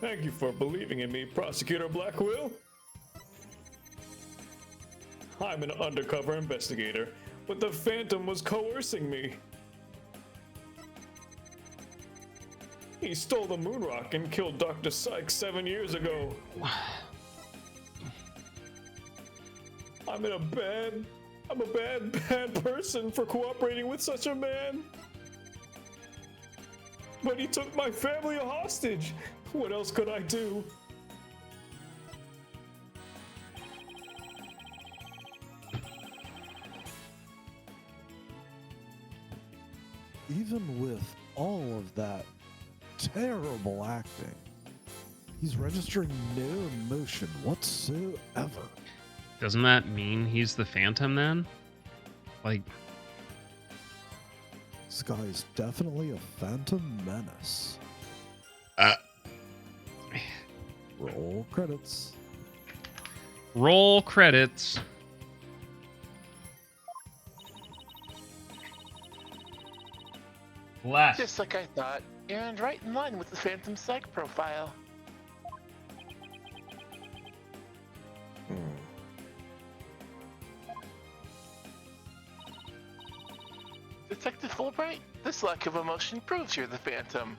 Thank you for believing in me, Prosecutor Blackwell. I'm an undercover investigator, but the Phantom was coercing me. He stole the moon rock and killed Dr. Sykes 7 years ago. I'm a bad person for cooperating with such a man. But he took my family a hostage. What else could I do? Even with all of that terrible acting, he's registering no emotion whatsoever. Doesn't that mean he's the Phantom then? Like, This guy is definitely a phantom menace. Roll credits. roll credits. Bless. Just like I thought, and right in line with the Phantom Psych profile. Detective Fulbright, this lack of emotion proves you're the Phantom.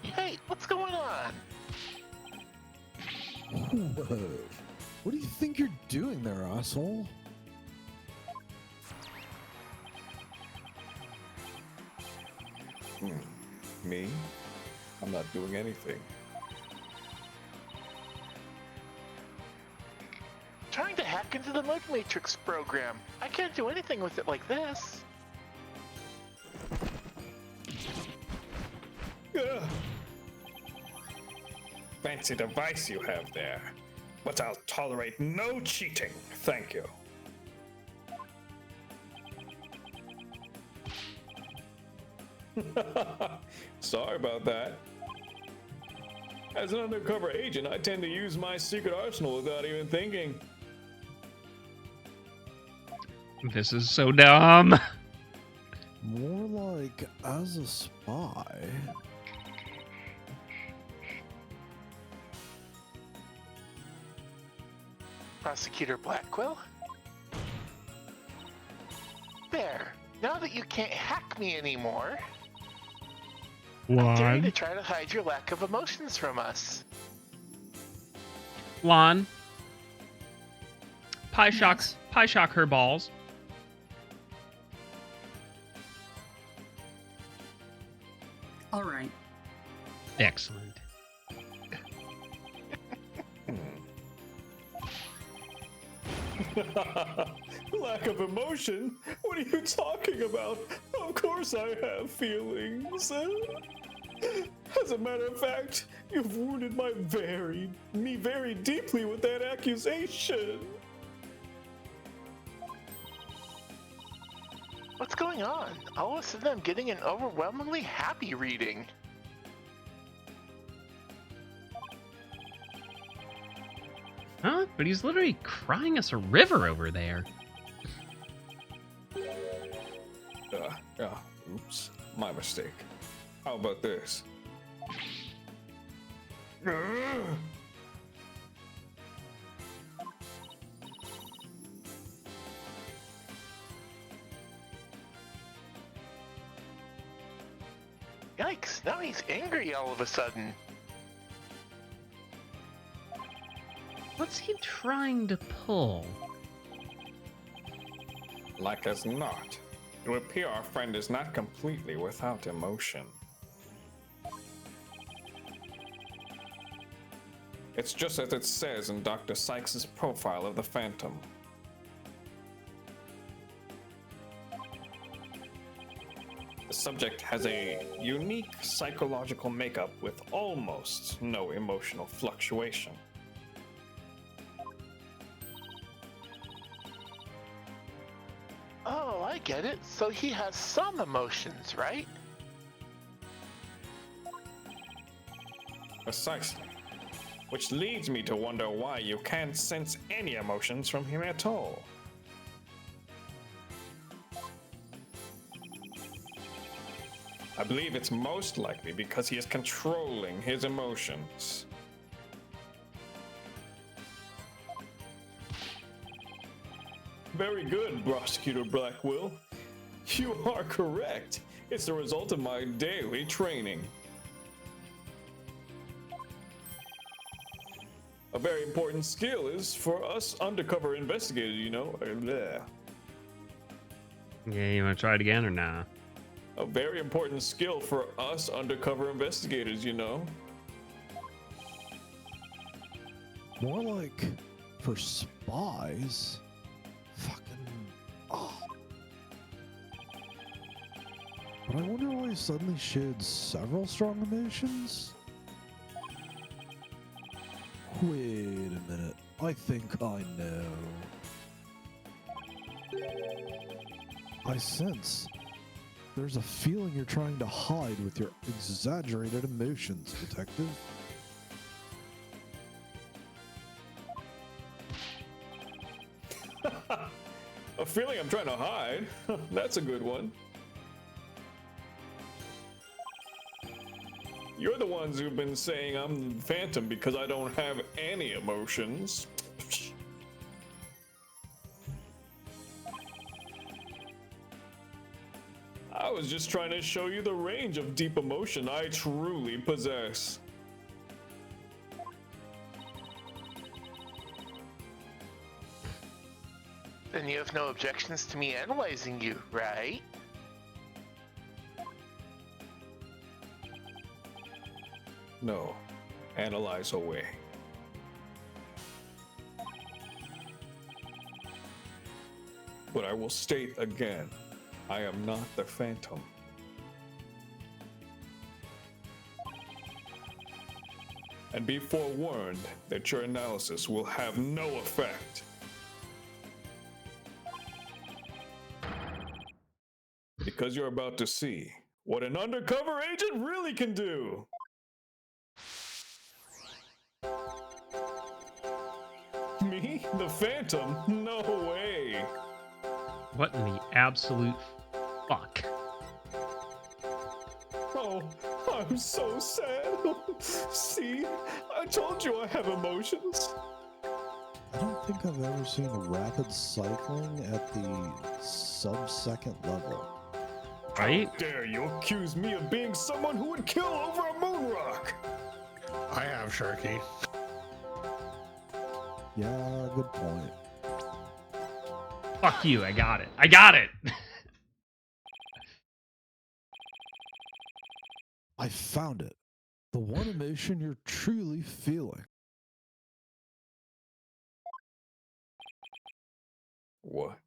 Hey, what's going on? Whoa. What do you think you're doing there, asshole? Me? I'm not doing anything. Trying to hack into the Mud Matrix program. I can't do anything with it like this. Ugh. Fancy device you have there. But I'll tolerate no cheating, thank you. Sorry about that. As an undercover agent, I tend to use my secret arsenal without even thinking. This is so dumb. More like as a spy. Prosecutor Blackwell? There. Now that you can't hack me anymore, I dare you to try to hide your lack of emotions from us. Lon. Pie shock her balls. All right. Excellent. Lack of emotion? What are you talking about? Of course I have feelings. As a matter of fact, you've wounded me very deeply with that accusation. What's going on? All of a sudden I'm getting an overwhelmingly happy reading. Huh? But he's literally crying us a river over there. Oops. My mistake. How about this? Yikes, now he's angry all of a sudden. What's he trying to pull? Like as not, it would appear our friend is not completely without emotion. It's just as it says in Dr. Sykes' profile of the Phantom. The subject has a unique psychological makeup with almost no emotional fluctuation. Oh, I get it. So he has some emotions, right? Precisely. Which leads me to wonder why you can't sense any emotions from him at all. I believe it's most likely because he is controlling his emotions. Very good, Prosecutor Blackwell. You are correct. It's the result of my daily training. A very important skill is for us undercover investigators, you know. Yeah, you want to try it again or nah? A very important skill for us undercover investigators, you know. More like for spies. Fucking. Oh. But I wonder why he suddenly showed several strong emotions. Wait a minute. I think I know. I sense there's a feeling you're trying to hide with your exaggerated emotions, Detective. A feeling I'm trying to hide? That's a good one. You're the ones who've been saying I'm the Phantom because I don't have any emotions. I was just trying to show you the range of deep emotion I truly possess. Then you have no objections to me analyzing you, right? No, analyze away. But I will state again, I am not the Phantom. And be forewarned that your analysis will have no effect. Because you're about to see what an undercover agent really can do. Me? The Phantom? No way. What in the absolute fuck? Oh, I'm so sad. See, I told you I have emotions. I don't think I've ever seen rapid cycling at the sub-second level. Right? How dare you accuse me of being someone who would kill over a moon rock? I have Sharky. Yeah, good point. Fuck you, I got it. I got it! I found it. The one emotion you're truly feeling. What?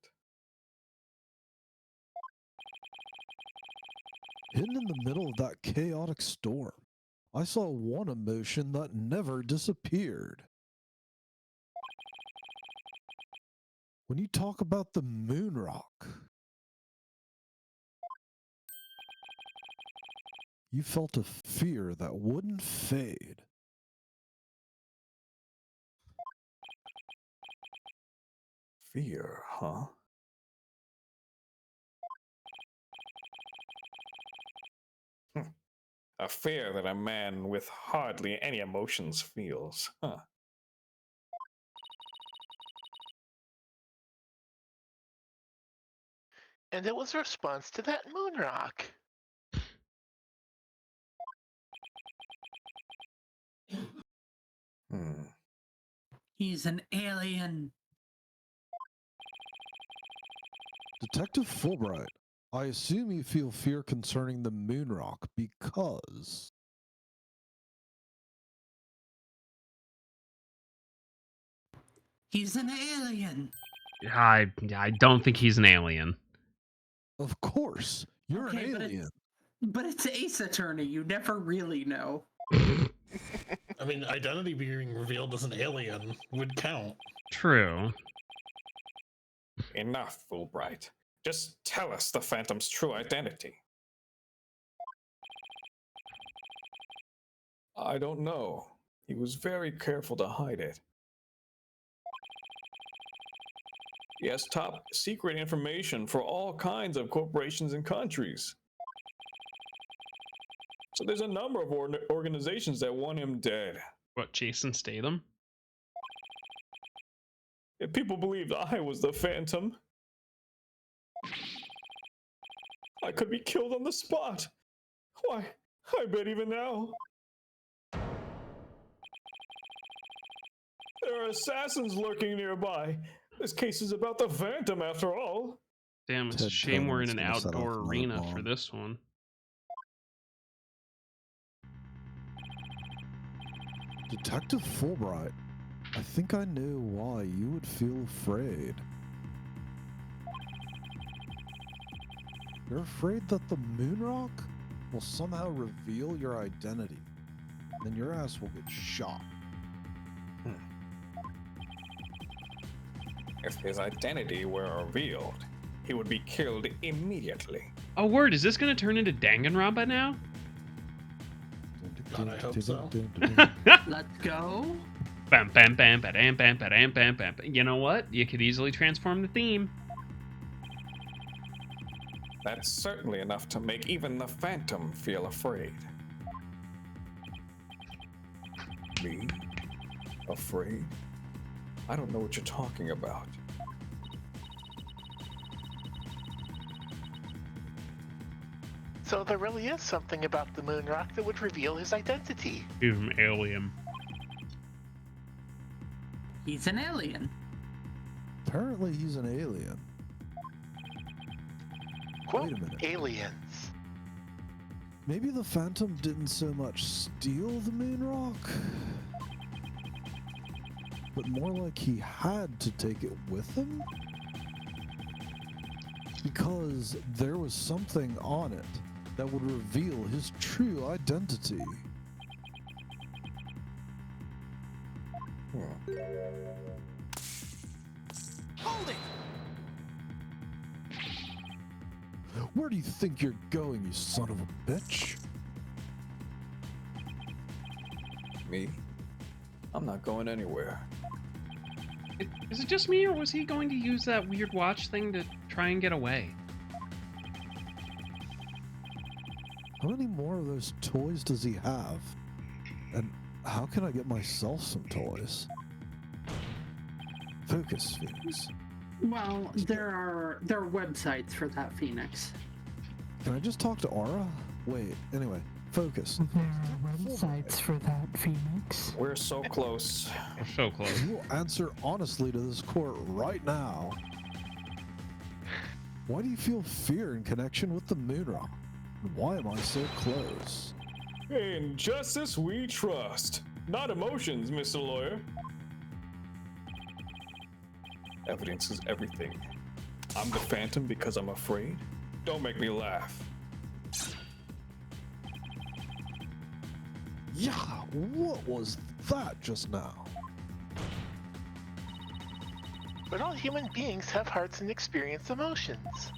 Hidden in the middle of that chaotic storm, I saw one emotion that never disappeared. When you talk about the moon rock, you felt a fear that wouldn't fade. Fear, huh? A fear that a man with hardly any emotions feels, huh? And it was a response to that moon rock. Hmm. He's an alien. Detective Fulbright, I assume you feel fear concerning the moon rock because... He's an alien. I don't think he's an alien. Of course, you're Okay, an but alien. But it's Ace Attorney. You never really know. I mean, identity being revealed as an alien would count. True. Enough, Fulbright. Just tell us the Phantom's true identity. I don't know. He was very careful to hide it. He has top secret information for all kinds of corporations and countries. So there's a number of organizations that want him dead. What, Jason Statham? If people believed I was the Phantom, I could be killed on the spot. Why, I bet even now. There are assassins lurking nearby. This case is about the Phantom after all. Damn, it's a Ted shame we're in Conan's an gonna set off outdoor another arena for bomb. this one. Detective Fulbright, I think I know why you would feel afraid. You're afraid that the moon rock will somehow reveal your identity. Then your ass will get shot. If his identity were revealed, he would be killed immediately. Oh, word, is this going to turn into Danganronpa now? God, I hope so. Let's go. Bam, bam, bam, ba-dam, bam, ba-dam, bam, bam. You know what? You could easily transform the theme. That's certainly enough to make even the Phantom feel afraid. Me? Afraid? I don't know what you're talking about. So there really is something about the moon rock that would reveal his identity. He's an alien. He's an alien. Apparently he's an alien. Quote, Wait a minute. aliens. Maybe the Phantom didn't so much steal the moon rock, but more like he had to take it with him? Because there was something on it that would reveal his true identity. Hold it! Where do you think you're going, you son of a bitch? Me? I'm not going anywhere. Is it just me, or was he going to use that weird watch thing to try and get away? How many more of those toys does he have? And how can I get myself some toys? Focus, Phoenix. Well, there are websites for that, Phoenix. Can I just talk to Aura? Wait, anyway, focus. There are websites for that, Phoenix. We're so close. We're so close. You will answer honestly to this court right now. Why do you feel fear in connection with the moon rock? And why am I so close? In justice we trust, not emotions, Mr. Lawyer. Evidence is everything. I'm the Phantom because I'm afraid? Don't make me laugh. Yeah, what was that just now? But all human beings have hearts and experience emotions.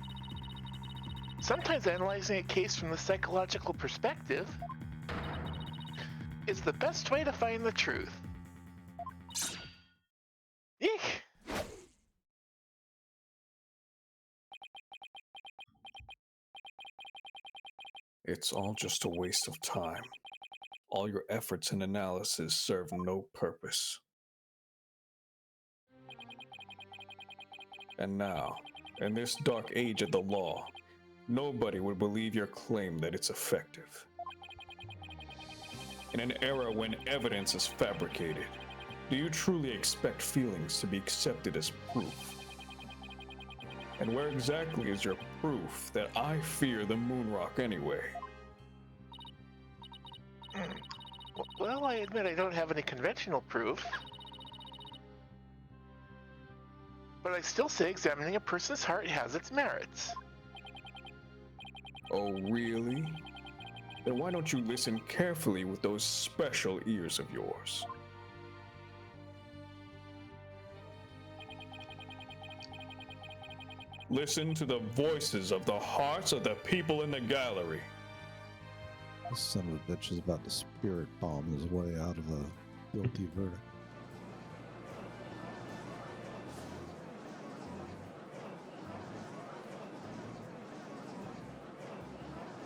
Sometimes analyzing a case from the psychological perspective is the best way to find the truth. Eek! It's all just a waste of time. All your efforts and analysis serve no purpose. And now, in this dark age of the law, nobody would believe your claim that it's effective. In an era when evidence is fabricated, do you truly expect feelings to be accepted as proof? And where exactly is your proof that I fear the moon rock anyway? Well, I admit I don't have any conventional proof. But I still say examining a person's heart has its merits. Oh, really? Then why don't you listen carefully with those special ears of yours? Listen to the voices of the hearts of the people in the gallery. This son of a bitch is about to spirit bomb his way out of a guilty verdict.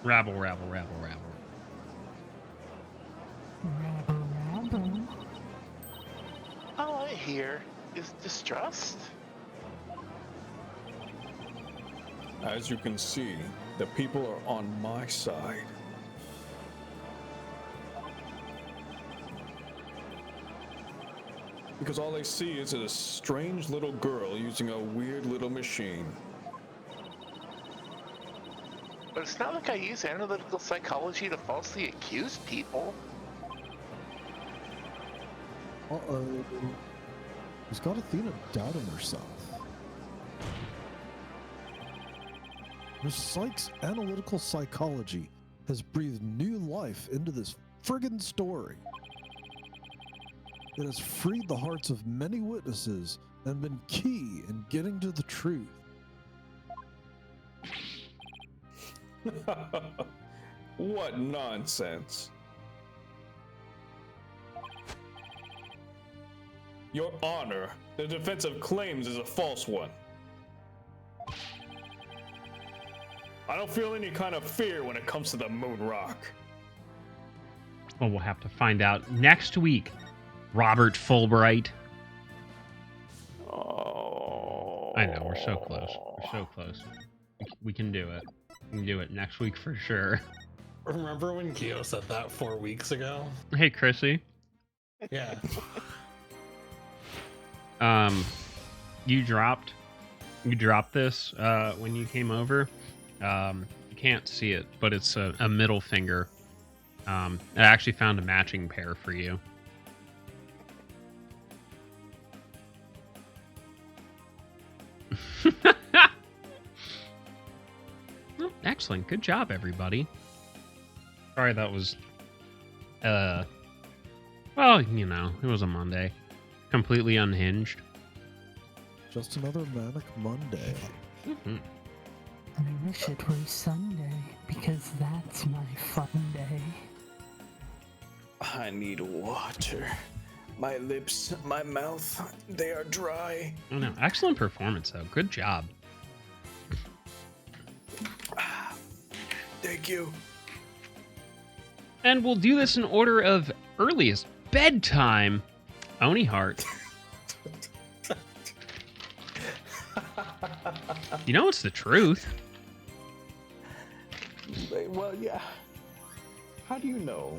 Rabble, rabble, rabble, rabble. Rabble, rabble. All I hear is distrust. As you can see, the people are on my side. Because all they see is a strange little girl using a weird little machine. But it's not like I use analytical psychology to falsely accuse people. Uh-oh. He's got Athena doubting herself. Miss Sykes' analytical psychology has breathed new life into this friggin' story. It has freed the hearts of many witnesses and been key in getting to the truth. What nonsense. Your Honor, the defensive claims is a false one. I don't feel any kind of fear when it comes to the moon rock. Well, we'll have to find out next week. Robert Fulbright. Oh. I know, we're so close. We're so close. We can do it. We can do it next week for sure. Remember when Kyo said that 4 weeks ago? Hey, Chrissy. Yeah. You dropped this when you came over. You can't see it, but it's a middle finger. I actually found a matching pair for you. Well, excellent. Good job, everybody. Sorry that was well, you know, it was a Monday. Completely unhinged. Just another manic Monday. Mm-hmm. I wish it were Sunday, because that's my fun day. I need water. My lips, my mouth, they are dry. Oh no, excellent performance though. Good job. Thank you. And we'll do this in order of earliest bedtime. Oni Heart. You know it's the truth. Well, yeah. How do you know?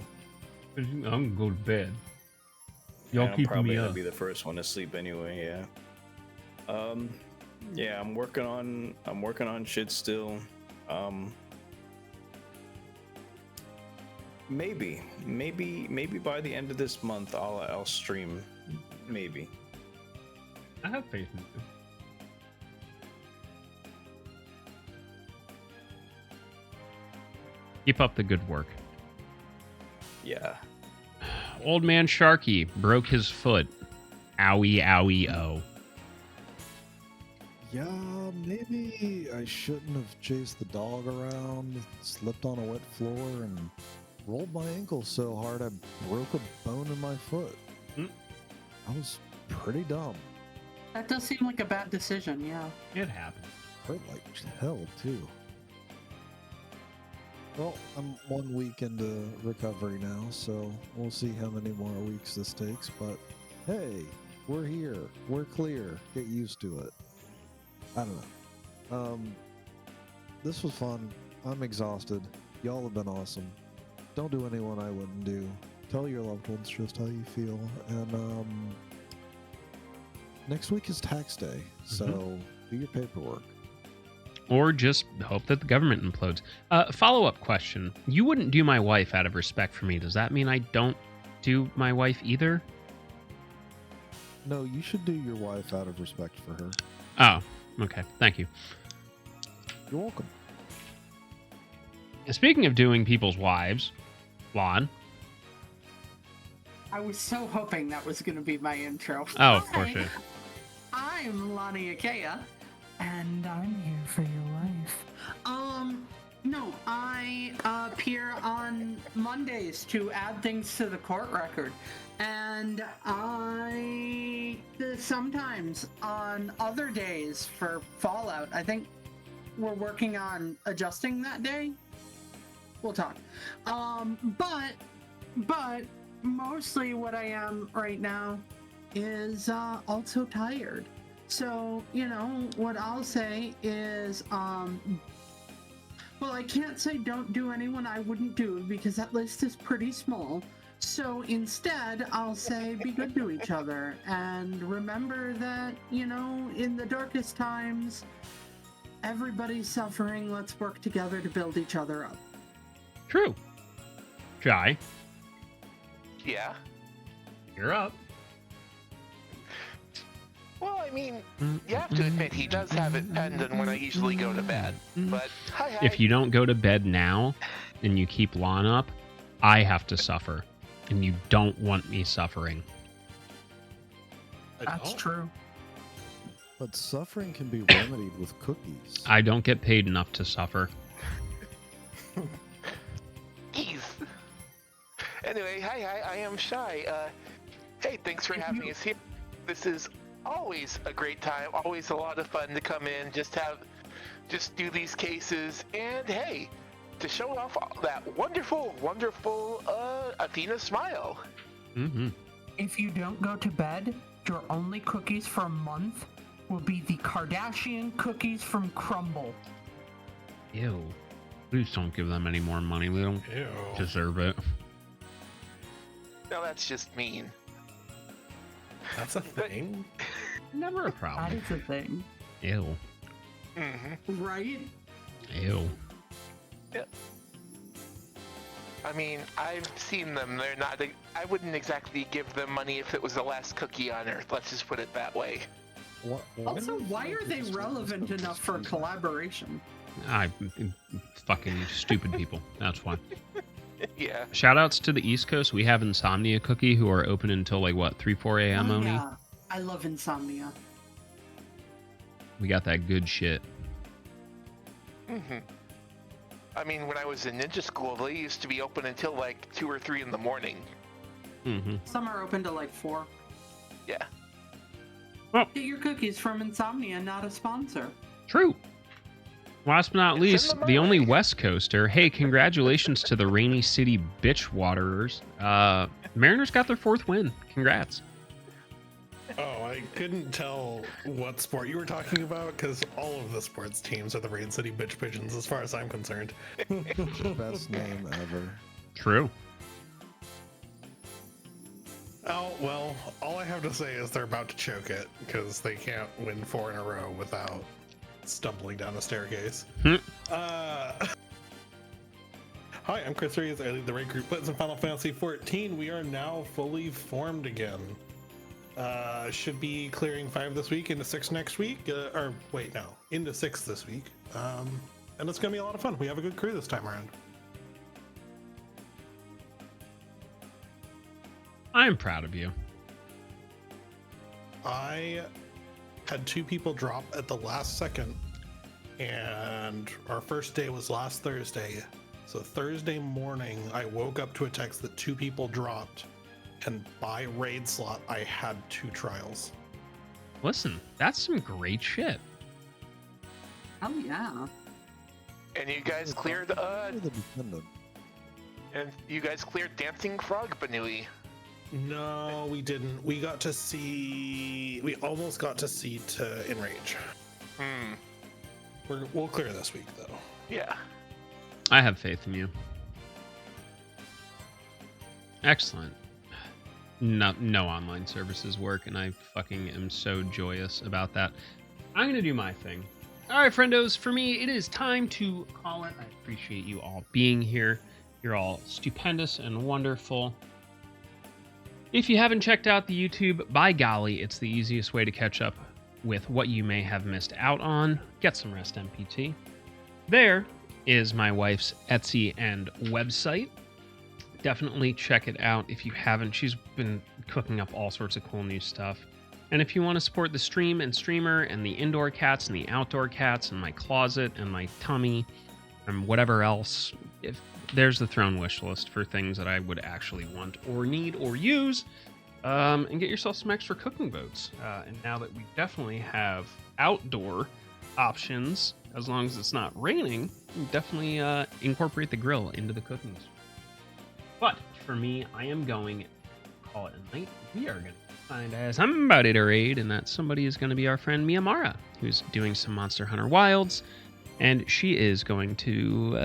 I'm gonna go to bed. And Y'all I'm keeping probably me gonna up. be the first one to sleep anyway. Yeah. Yeah. I'm working on shit still. Maybe by the end of this month I'll stream. Maybe. I have faith in you. Keep up the good work. Yeah. Old man Sharky broke his foot. Owie, owie, oh. Yeah, maybe I shouldn't have chased the dog around, slipped on a wet floor, and rolled my ankle so hard I broke a bone in my foot. Hmm. I was pretty dumb. That does seem like a bad decision, yeah. It happened. Hurt like hell, too. Well, I'm 1 week into recovery now, so we'll see how many more weeks this takes, but hey, we're here. We're clear. Get used to it. I don't know. This was fun. I'm exhausted. Y'all have been awesome. Don't do anyone I wouldn't do. Tell your loved ones just how you feel. And next week is tax day, so do your paperwork. Or just hope that the government implodes. Follow-up question. You wouldn't do my wife out of respect for me. Does that mean I don't do my wife either? No, you should do your wife out of respect for her. Oh, okay. Thank you. You're welcome. Speaking of doing people's wives, Lon. I was so hoping that was going to be my intro. Oh, of course it is. I'm Lonnie Akea. And I'm here for your wife. No, I appear on Mondays to add things to the court record. And I sometimes on other days for Fallout. I think we're working on adjusting that day. We'll talk. But mostly what I am right now is also tired. So, you know, what I'll say is, well, I can't say don't do anyone I wouldn't do because that list is pretty small. So instead, I'll say be good to each other and remember that, you know, in the darkest times, everybody's suffering. Let's work together to build each other up. True. Jai, Yeah. you're up. Well, I mean, you have to admit he does have it penned on when I usually go to bed. But hi. If you don't go to bed now and you keep Lon up, I have to suffer. And you don't want me suffering. That's true. But suffering can be remedied with cookies. I don't get paid enough to suffer. Jeez. Anyway, hi, I am Shy. Hey, thanks for having us here. This is always a great time, always a lot of fun to come in, just do these cases, and hey, to show off that wonderful Athena smile. Mm-hmm. If you don't go to bed, your only cookies for a month will be the Kardashian cookies from Crumble. Ew. Please don't give them any more money. We don't Ew. deserve it. No, that's just mean. That's a thing. Never a That problem. is a thing. Ew. Mm-hmm. Right? Ew. I mean, I've seen them. They're not. I wouldn't exactly give them money if it was the last cookie on Earth. Let's just put it that way. Also, why are they relevant enough for collaboration? Fucking stupid people. That's why. Yeah. Shout outs to the East Coast. We have Insomnia Cookie who are open until like what, 3-4 a.m. Oh, Oni? yeah. I love Insomnia. We got that good shit. Mm-hmm. I mean, when I was in ninja school, they used to be open until like 2 or 3 in the morning. Mm-hmm. Some are open to like 4. Yeah. Well, Get your cookies from Insomnia, not a sponsor. true. Last but not It's least, in the the only mind. West Coaster. Hey, congratulations to the Rainy City Bitchwaterers. Mariners got their 4th win. Congrats. Oh, I couldn't tell what sport you were talking about because all of the sports teams are the Raid City Bitch Pigeons as far as I'm concerned. Best name ever. True. Oh, well, all I have to say is they're about to choke it because they can't win 4 in a row without stumbling down a staircase. Hi, I'm Chris Reyes. I lead the raid group Blitz in Final Fantasy XIV. We are now fully formed again. Should be clearing 5 this week, into 6 next week. Into 6 this week. And it's going to be a lot of fun. We have a good crew this time around. I'm proud of you. I had 2 people drop at the last second, and our first day was last Thursday. So Thursday morning, I woke up to a text that 2 people dropped, and by raid slot, I had 2 trials. Listen, that's some great shit. Oh yeah. And you guys cleared Dancing Frog Banui. No, we didn't. We almost got to see to Enrage. We'll clear this week, though. Yeah. I have faith in you. Excellent. No online services work, and I fucking am so joyous about that. I'm gonna do my thing. All right, friendos, for me, it is time to call it. I appreciate you all being here. You're all stupendous and wonderful. If you haven't checked out the YouTube, by golly, it's the easiest way to catch up with what you may have missed out on. Get some rest, MPT. There is my wife's Etsy and website. Definitely check it out if you haven't. She's been cooking up all sorts of cool new stuff. And if you want to support the stream and streamer and the indoor cats and the outdoor cats and my closet and my tummy and whatever else, if there's the throne wish list for things that I would actually want or need or use, and get yourself some extra cooking boats. And now that we definitely have outdoor options, as long as it's not raining, definitely incorporate the grill into the cooking. But for me, I am going to call it a night. We are going to find somebody to raid, and that somebody is going to be our friend Miyamara, who's doing some Monster Hunter Wilds. And she is going to,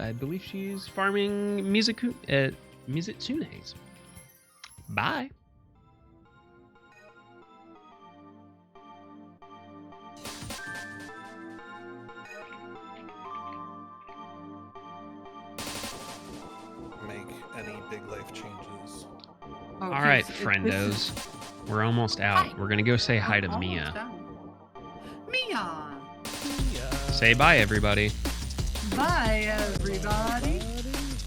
I believe she's farming Mizutsunes. Bye. Make any big life changes. Oh, All right, this friendos. is- We're almost out. Hi. We're going to go say hi to Almost Mia. out. Mia! Say bye, everybody. Bye,